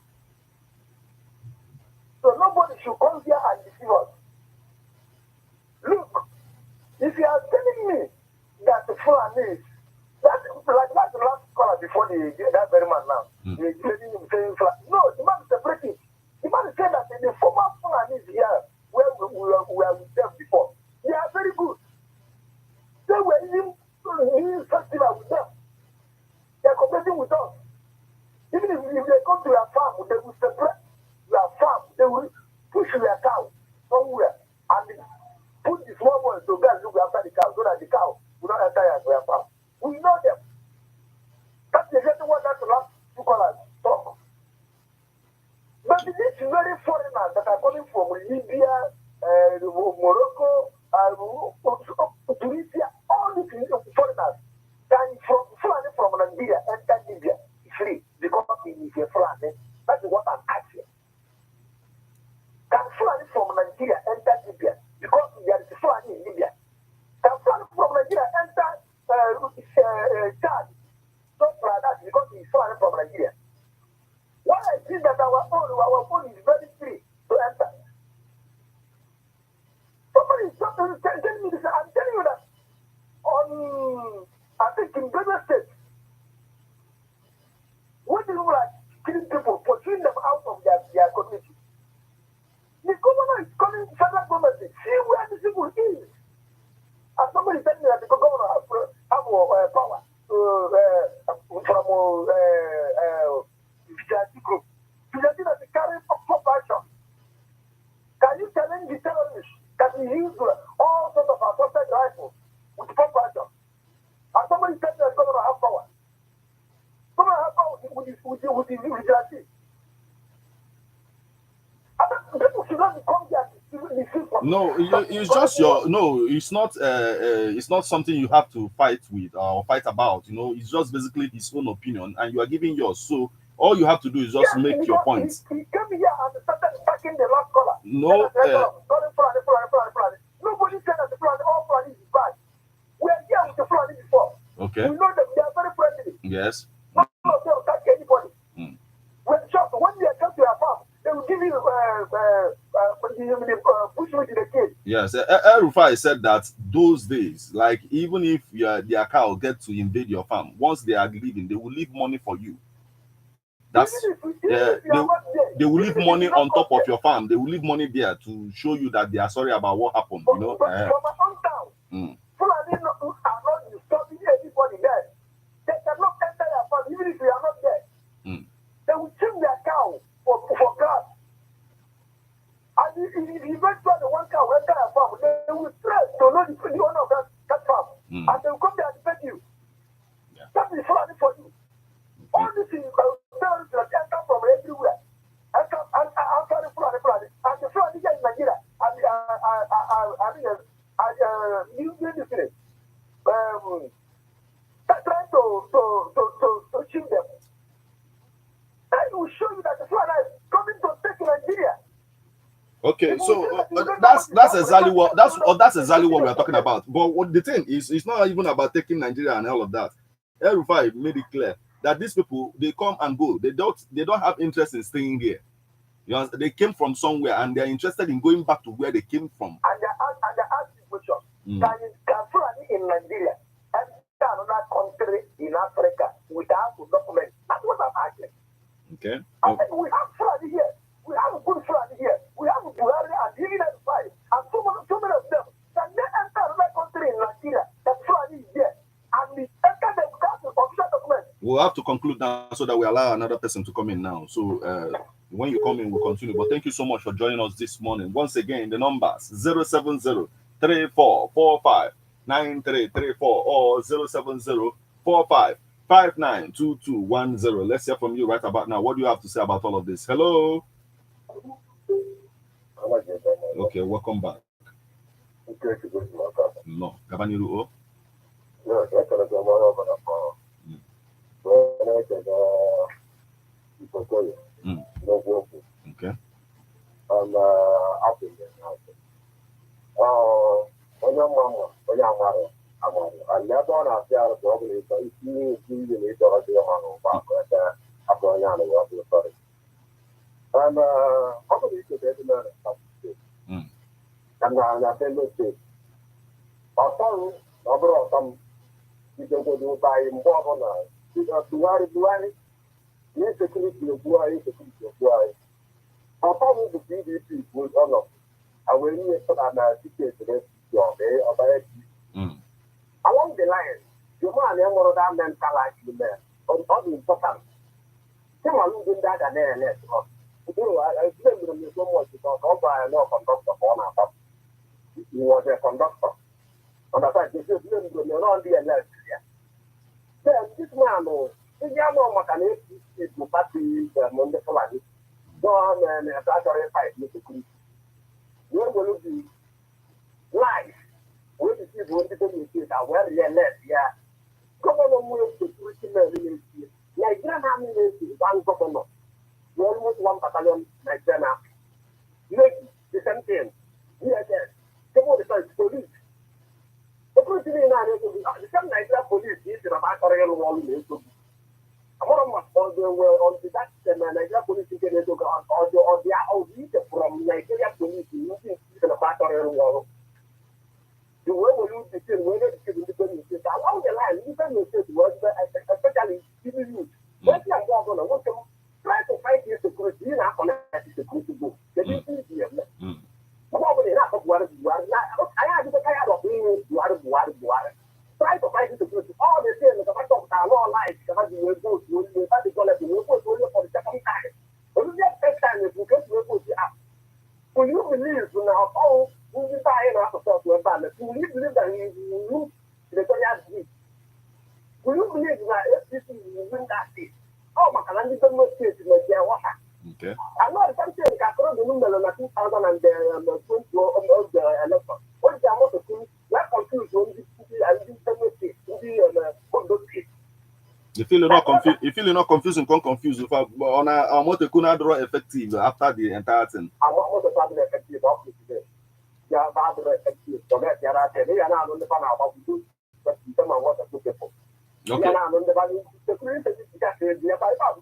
C: So nobody should come here and deceive us. Look, if you are telling me that the Fulanis, that's like the last caller before that very man now, he's telling him saying no, the man is separating. The man said that the former Fulanis here, where we were with them before, they are very good. They were even doing festival with them. They are competing with us. Even if they come to your farm, they will separate your farm. They will push your cow somewhere and put the small boys to go and look after the cow so that the cow will not enter your farm. We know them. That's exactly what that last two callers talk. But these very foreigners that are coming from Libya, Morocco, Tunisia, all these foreigners can from Nigeria enter Libya free because he is a Fulani. That is what I'm asking. Can Fulani from Nigeria enter Libya because there is a Fulani in Libya? Can Fulani from Nigeria enter Chad? Just like that because he is Fulani from Nigeria. Why I see that our phone is very free to enter. Somebody is telling me this. I'm telling you that I think in Benue State, when people are killing people, pursuing them out of their community, the governor is calling federal government to see where the people is. And somebody telling me that the governor have power from vigilante group. Vigilante that they carry for action. Can you challenge the terrorists that we use all sorts of assaulted rifles with pump action? And somebody telling me that governor have power. Governor have power with the vigilante. People should not come here to deceive.
B: No, it's just it's not it's not something you have to fight with or fight about. It's just basically his own opinion and you are giving yours. So all you have to do is just make your points.
C: He came here and started attacking the last caller.
B: No,
C: nobody said that the Fulani, all Fulani is bad. We are here with the Fulani before.
B: Okay.
C: We know that they are very friendly.
B: Yes.
C: None of them attack anybody. When they come to your farm, they will give you push you to the cage.
B: Yes, El-Rufai said that those days, like even if their cow get to invade your farm, once they are leaving, they will leave money for you. That's they will leave money on top of your farm. They will leave money there to show you that they are sorry about what happened.
C: But from my hometown, Fulani are not disturbing anybody there. They cannot enter your farm even if you are not there. They will trim their cow for grass. And if you eventually the one cow enter your farm, they will stress to know the owner of that farm. And they will come there and beg you. Yeah. That is funny for you. All these things terrorists that enter from everywhere. And the flood. And the flood here in Nigeria. And you do this thing. Trying to shoot them. That will show you that the flood is coming to take Nigeria.
B: Okay, so that's exactly what that's exactly what we are talking about. But what the thing is, it's not even about taking Nigeria and all of that. El-Rufai made it clear that these people, they come and go. They don't have interest in staying here. You know, they came from somewhere and they're interested in going back to where they came from.
C: And they ask the question: can Fulani in Nigeria and another country in Africa without documents? That's what I'm asking.
B: Okay.
C: I think we have Fulani here. We have a good Fulani here. We have Buhari and even El-Rufai. And so many of them. Can they enter another country in Nigeria that Fulani is here? And we enter them without the official documents?
B: We'll have to conclude now so that we allow another person to come in now. So when you come in, we'll continue. But thank you so much for joining us this morning. Once again, the numbers 070-3445-9334 or 070-4559-2210. Let's hear from you right about now. What do you have to say about all of this? Hello. Okay, welcome back. No, Gabaniru. Okay.
C: Along the line, you want to know that mentality there. All the important. Some are losing that and then less. I blame them so much because I know conductor for now. He was a conductor. And that's why they just blame them on the left. Then this man, the young man is the party, the Monday Fulani. Gone and a battery fight with the police. Where will it be? Life. Where is it going to be? Where they left, yeah. Come on, with security men. Nigerian army is one governor. Almost one battalion, Nigerian army. Maybe the same thing. Yes. Come on, the police. The police the same Nigerian police is in a battery wall in the on the that Nigeria police from Nigeria police using the battery wall. The way we use the thing, whether the independent state along the line, independent state was especially civil youth. When you are going to want to try to fight this security, you are connected to security go. The difference is probably not of what you are. I have to tired of being Buhari. Try to fight the security. All the things that I talk about all life, because you will go to the for the second time. When you get first time, if you get to go to the app, will you believe now? Oh, will you buy an app of will you believe that you will the Korean? Will you believe that if will win that seat? Oh, my God, I'm going to say
B: okay.
C: I'm not something that I the number of 2020 of the election. What is the amount of things that confused when
B: you feel you're not confused. You feel you're not confused and confused. If on a motor could draw effective after the entire thing.
C: I want to have an effective office today. Yeah, bad effective. So that there are today and I'm on the panel about to but some of what I took it for. Okay. I'm on the value security that is the about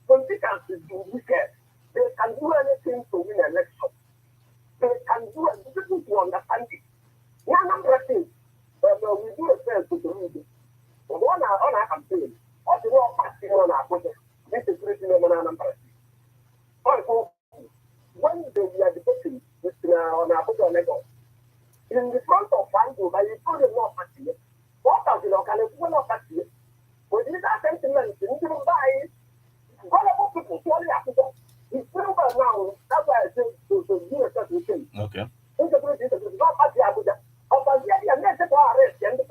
C: politicians do wicked. They can do anything to win an election. They can do anything to understand it. Yeah, I'm things. But we do a sense to the reading. But on our campaign, what the law passing on our project, this is written on our number. Also, when they were debating on our project level, in the front of Fango, by the told them not passing it. What does the local not passing it? But in that sentiment, you need to buy it. Vulnerable people, surely after that. It's silver now. That's why I say to do a certain thing.
B: Okay.
C: It's not party Abuja. Of the arrest and the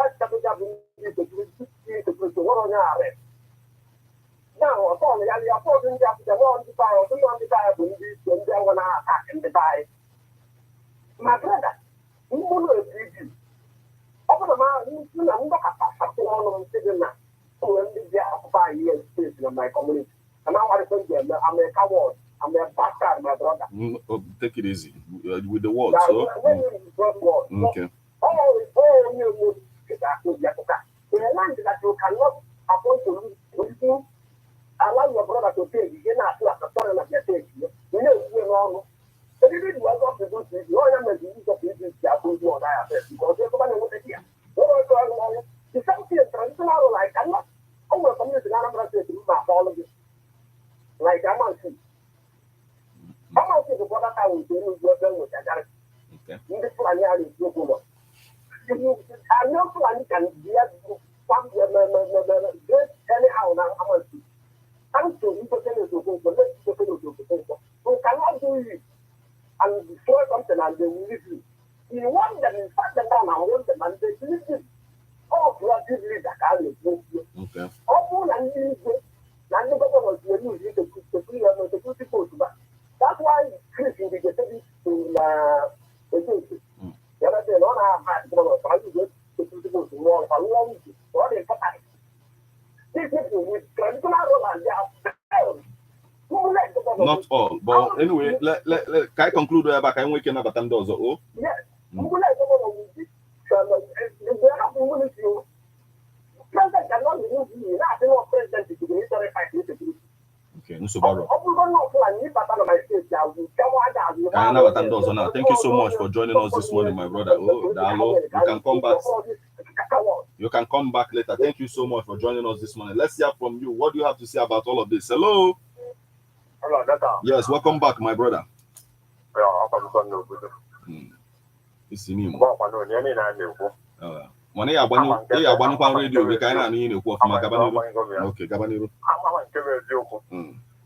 C: on the other opposing the world to buy or on the buy when they want to attack and the buy. My brother, who will agree you? Over the mountain, I'm not a on sitting now. When they occupy years space in my community. And now I think I'm a coward. I'm a bastard, my brother.
B: Take it easy with the words. So, okay.
C: You the land that you cannot afford to lose. Allow your brother to take. You cannot have a son of your take. You know, you know. So you didn't want to do this. You are not the use of this. You are going to die because you're going to here. The something traditional like I'm not. I'm not coming to Anambra State to my apology. Like I'm on see. I'm on see the brother I will do with that.
B: Okay.
C: In this plan, I will do good. I know plan can be some great anyhow now. I'm on see. Thanks to you, we cannot do it and destroy something and they will leave you. You want them in fact them down and want them and they leave you. Oh, relatively that can leave you.
B: Okay.
C: All and leave you. And the government will use it to people to back. That's why Chris will be getting to the agency. The other day, on our hand, I will get to people to war for long. What is happening? These people with traditional role and they are failed.
B: Not all, but anyway, let can I conclude where back? I'm waking up at them doors. Oh,
C: yes. President cannot remove you. That's not president to the military fight.
B: Okay, no Subaru. Thank you so much for joining us this morning, my brother. Oh, Dalo, you can come back. You can come back later. Thank you so much for joining us this morning. Let's hear from you. What do you have to say about all of this? Hello.
C: Hello, Doctor.
B: Yes, welcome back, my brother. It's in him. When you are one radio, we can't need a quote from Gabanero. Okay, Gabanero.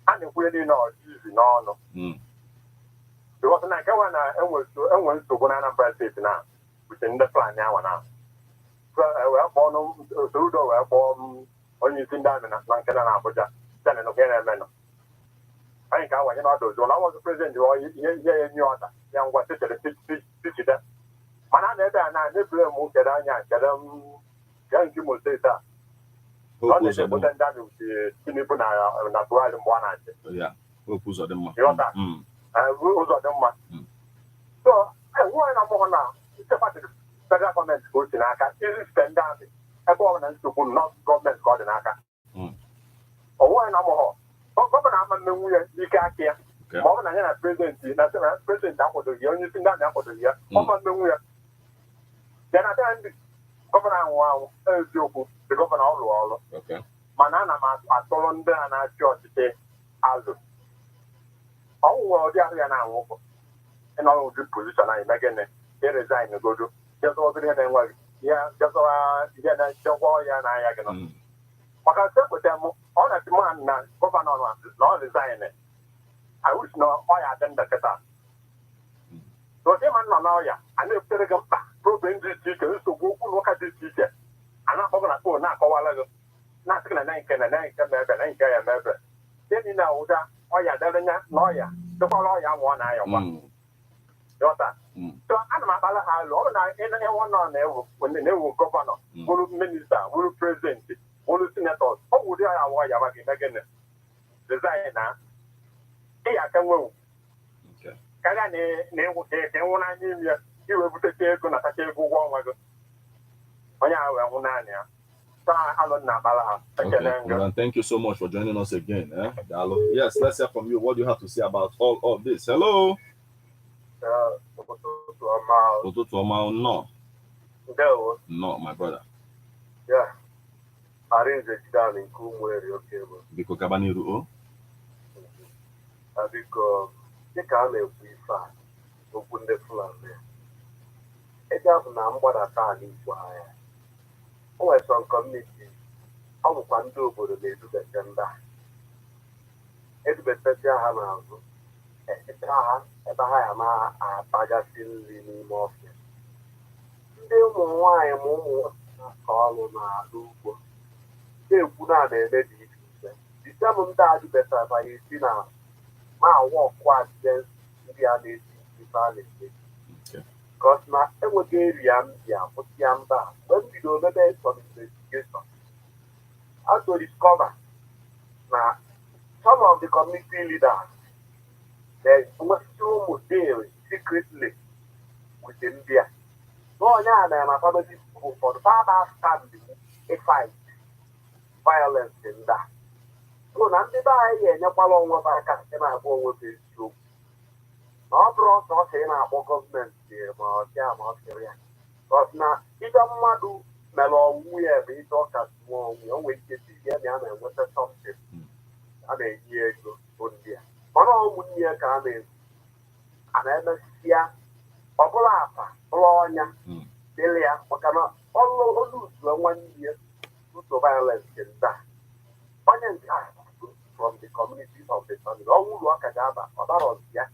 C: And if we didn't know, easy, no. Because I went to Banana Brazil now, within the plan now and now. So I will born through the form when you think that in Lankan and Abuja, then in Okana. I think I was when I was the president, you are in New York, young was it the city there. Manana and I never moved at Anya, young you must say that. Not the put them down with the Tinipuna and Natural and one answer.
B: Yeah, who's of them?
C: You know that? Rules of them. So I want now. It's about the federal government goes in Aka. Is spend down a government to put not government called in Aka. Or one more. But government, we can't hear. More than a president, national president, that was the only thing that for the year. Then I think Governor Wow, the governor all.
B: Okay.
C: Manana, I told them and I judge the Aldo. Oh, the other now, and all the position I imagine they resign to go to just over there and work. Yeah, just and I can. But I said with them, on a man, governor, not resign it. I wish no, I attend the Qatar. So, they man, now, yeah, and if they come back, probably this teacher, so go look at this teacher. I'm not going to go now, not going to make a member. Then you know that, oh, yeah, they're not lawyer, the lawyer one eye of one. So, I'm not all night, and one on there when the new governor, will minister, will president, will senator, oh, would I why you are again? Designer. Hey, I can move.
B: Okay.
C: Can I name what they want I name you? You will put a take on a take one wagon. Oh, yeah, well,
B: okay. Thank you so much for joining us again. Yes, let's hear from you. What do you have to say about all of this? Hello. No. No, my brother.
C: Yeah. I raised it down in Kumweri, okay.
B: Because Cabaniru.
C: Because the Kame we find open the floor there. It doesn't know what I can't eat why. Oh, I saw community. I will find over the day to the gender. It's better to have a Bagasil in more. They won't why more call on our loop. They put out a lady. Some that better by you know, my walk quite against the other because now every area but yamba when we do the best of investigation. How to discover now some of the community leaders they must do deal secretly with India. No, now my family people for the father stand a fight violence in that. So now the guy and your follow what I can say my phone with his troop. Not brought not saying about government here, but yeah, Australia. But now, if I'm do mellow, we have it talk as well. We always get to hear me and what something. I mean, year ago, one year. One of year coming, and I must see a popular, Bologna, Delia, what cannot all lose 1 year due to violence in that. From the communities of the family, all who work at Abba, about yeah.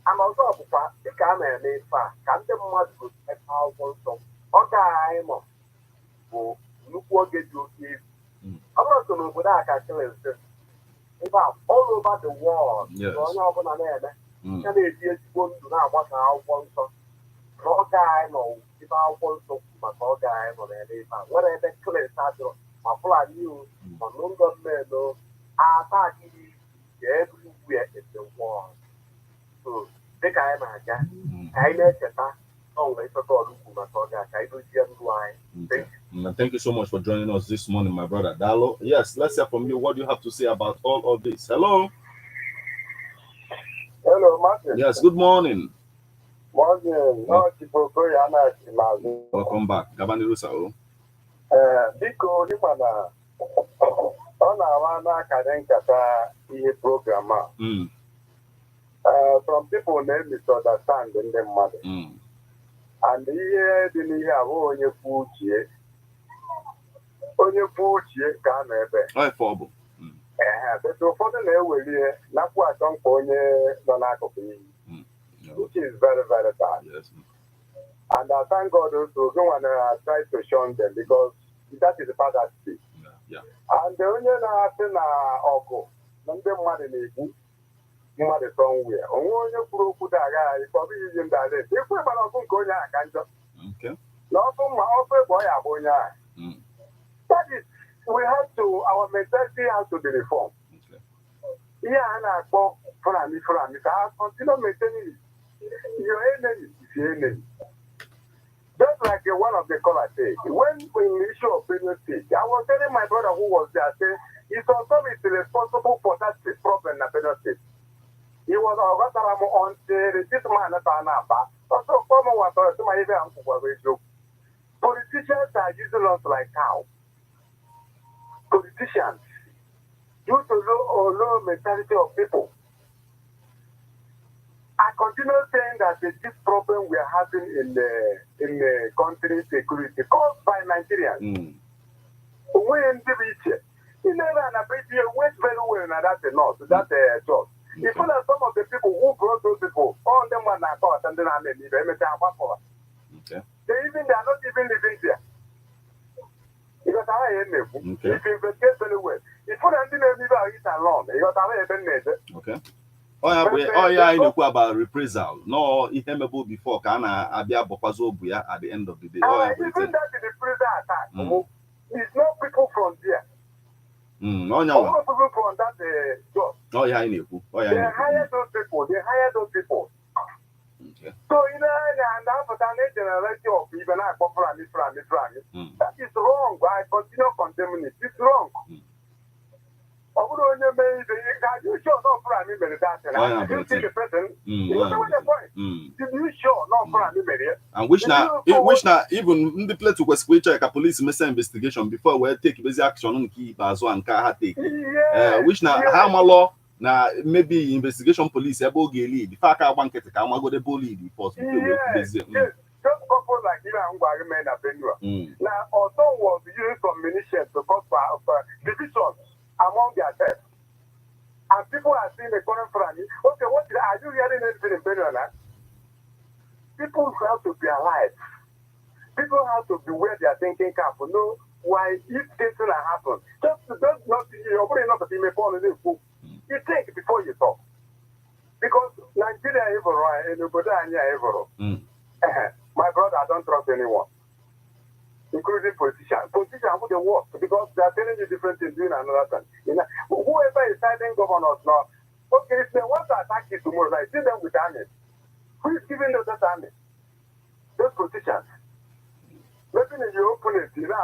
C: And also, the camera made fast. Can the mud go a powerful song? Okay, I'm for look what get you give. I'm not going to put that calculation. About all over the world,
B: yes.
C: So I'm not going to can they just go to now what I want to no guy, no, if I want to my guy on the whatever clear saddle, my plan you, my non government, no, I attack everywhere in the world. So, the guy, my guy, I let it always a god who my guy, I do see
B: Thank you so much for joining us this morning, my brother Dalo. Yes, let's hear from you. What do you have to say about all of this? Hello.
C: Hello, Martin.
B: Yes, good morning.
C: Morning.
B: Welcome back. Gabani Rusao.
C: Biko, Nimana, ọ na-awa n'akara nkata ihe program a. Some people na-misunderstand ndị mmadụ. And ihe dị n'ihe a bụ onye kwuo uche ka a na-ebe. But ụfọdụ na-ewere ihe nakwu achọ mkpa onye nọ n'akụkụ iyi. Which is very, very bad.
B: Yes.
C: And I thank God also when I try to shun them because that is the part that speaks.
B: Yeah.
C: And the only thing ọgụ na ndị mmadụ na-egbu mmadụ somewhere. Onwe onye kwuru okwu daga ịkọbụ iji ndale. Ikwe gbara ọkụ nke onye ahụ ka njọ. Na ọkụ mma ọkụ ebe ọ ya bụ onye ahụ. That is, we have to, our mentality has to be reformed. Ihe a na-akpọ Fulani ka ha continue maintaining your enemy is your enemy. Just like one of the callers said, when we issue of Benue State, I was telling my brother who was there, say, his authority is responsible for that problem in Benue State. He was until this man at Anapa. Also, politicians are using us like cows. Politicians, due to low mentality of people. I continue saying that this problem we are having in the country security caused by Nigerians. When the beach, you never an appreciate went very well in that north, that job. If some of the people who brought those people, all them one are caught and then I may leave them. They are not even living there. Because I am if you investigate very well. If you don't live it alone, you got to
B: I know about reprisal. No, it memorable before can Abia Bopazo Buya at the end of the day.
C: Even that is the reprisal attack. It's not people from there.
B: No,
C: people from that job.
B: They
C: hire those people.
B: Okay.
C: So and after that generation of even I that is wrong. I continue condemning it. It's wrong. You sure not for me that? You see the person. You know the point. You sure not for me
B: and which now even the Plateau was check a police investigation before we take basic action on keep as one car take. Which now how my law now maybe investigation police able lead. The fact I want to go the bully the post.
C: Just couple like you and men are Benua. Now also was using some munitions to cause divisions among themselves. And people are seeing the current planning. Okay, are you hearing anything in Benua? People have to be alive. People have to be where they are thinking careful. No, why if this thing happen, just not you're putting enough of email phone in the book. You think before you talk. Because Nigeria evil, and evil. My brother, I don't trust anyone, including politicians. Politicians would work because they are telling you different things doing another thing. You know, whoever is citing governors now, okay, if they want to attack you tomorrow, I see them with army. Who is giving them that army? Those politicians. Maybe in your opponent, you know,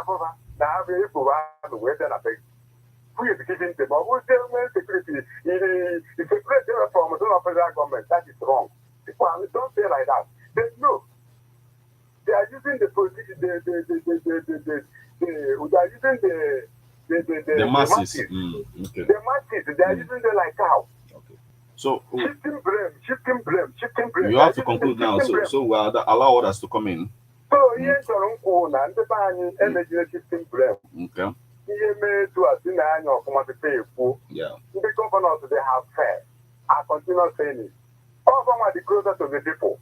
C: now have a wait and affect. Who is giving them? But who's the security? If a president from the federal government, that is wrong. People don't say like that. They know. They are using the politicians. They are using the
B: masses.
C: Okay. The masses. They are using them like cow.
B: Okay. So
C: shifting blame.
B: You have to conclude now. So we'll allow others to come in.
C: So yes, shifting blame.
B: Okay.
C: Yeah. The governors they have fair. I continue saying it. All of them are the closer to the people.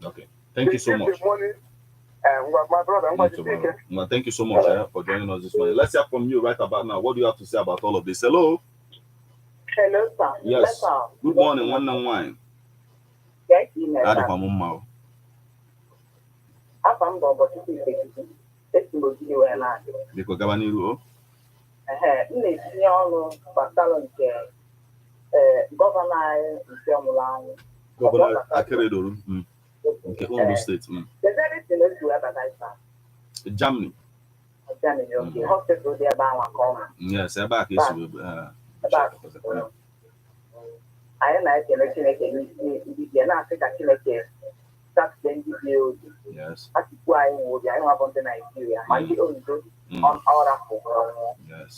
B: Okay. Thank you so much.
C: My brother,
B: thank you so much for joining us this morning. Let's hear from you right about now. What do you have to say about all of this? Hello.
E: Hello, sir.
B: Yes. Good morning, one and wine.
E: Yes,
B: Governor Akeredolu. Okay, Ondo State. Germany.
E: Germany, okay. Hospital there about
B: yes, I'm back.
E: I am like yes. That's why I have on the Nigeria. On our
B: yes.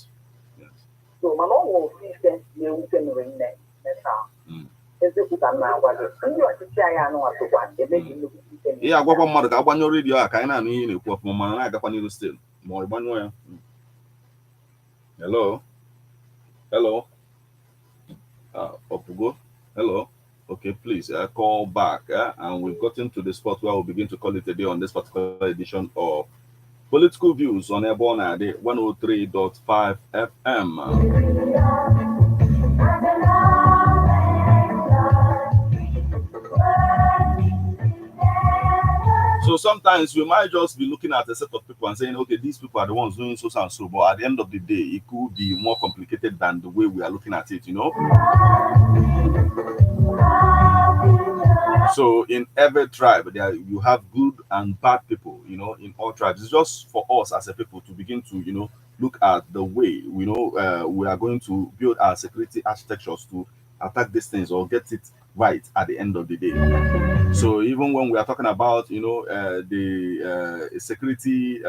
B: Yes.
E: So my mom will see sense you can ring that.
B: Yeah, go one mother, I want your radio. I can't need for my I got one still. More one way. Hello. Hello. Opugo. Hello. Okay, please call back. And we've gotten to the spot where we'll begin to call it a day on this particular edition of Political Views on Airborne 103.5 FM. So sometimes we might just be looking at a set of people and saying, okay, these people are the ones doing so and so, but at the end of the day, it could be more complicated than the way we are looking at it, you know? So in every tribe, you have good and bad people, you know, in all tribes. It's just for us as a people to begin to, you know, look at the way, we know, we are going to build our security architectures to attack these things or get it right at the end of the day. So even when we are talking about, you know, the security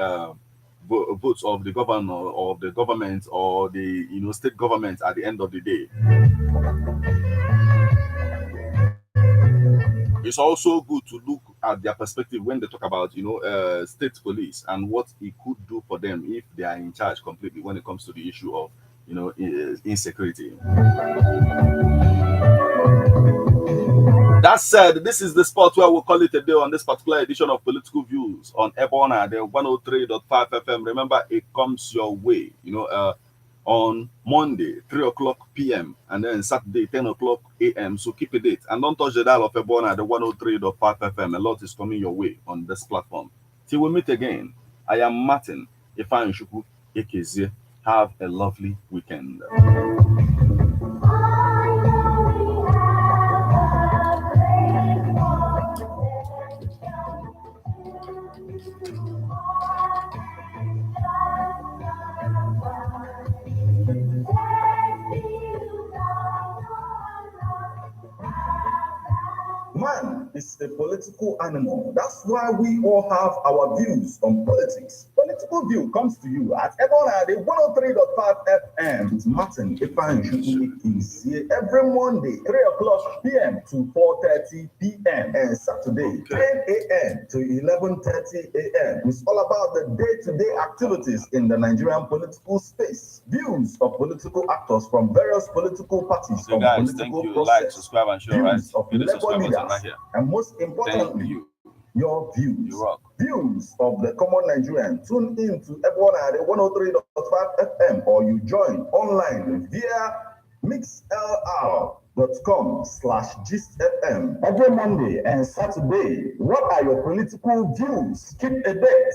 B: votes of the governor or the government or the, you know, state government at the end of the day, it's also good to look at their perspective when they talk about, you know, state police and what it could do for them if they are in charge completely when it comes to the issue of, you know, insecurity. That said, this is the spot where we'll call it a day on this particular edition of Political Views on Ebona, the 103.5 FM. Remember, it comes your way, you know, on Monday, 3 o'clock p.m. and then Saturday, 10 o'clock a.m. So keep a date. And don't touch the dial of Ebona, the 103.5 FM. A lot is coming your way on this platform. Till we meet again, I am Martin Ifeanyi Ekezie. Have a lovely weekend.
A: Man is a political animal. That's why we all have our views on politics. Political View comes to you at Ebona, the 103.5 FM. It's Martin Ifeanyi is here every Monday, 3 o'clock p.m. to 4:30 p.m. and Saturday, 10 a.m. to 11:30 a.m. It's all about the day-to-day activities in the Nigerian political space. Views of political actors from various political parties.
B: So guys, thank you. Like, subscribe, and share. Right?
A: Of labor leaders, and most importantly, your views.
B: You rock.
A: Views of the common Nigerian. Tune in to Ebonade 103.5 FM or you join online via mixlr.com/gistfm every Monday and Saturday. What are your political views? Keep a date.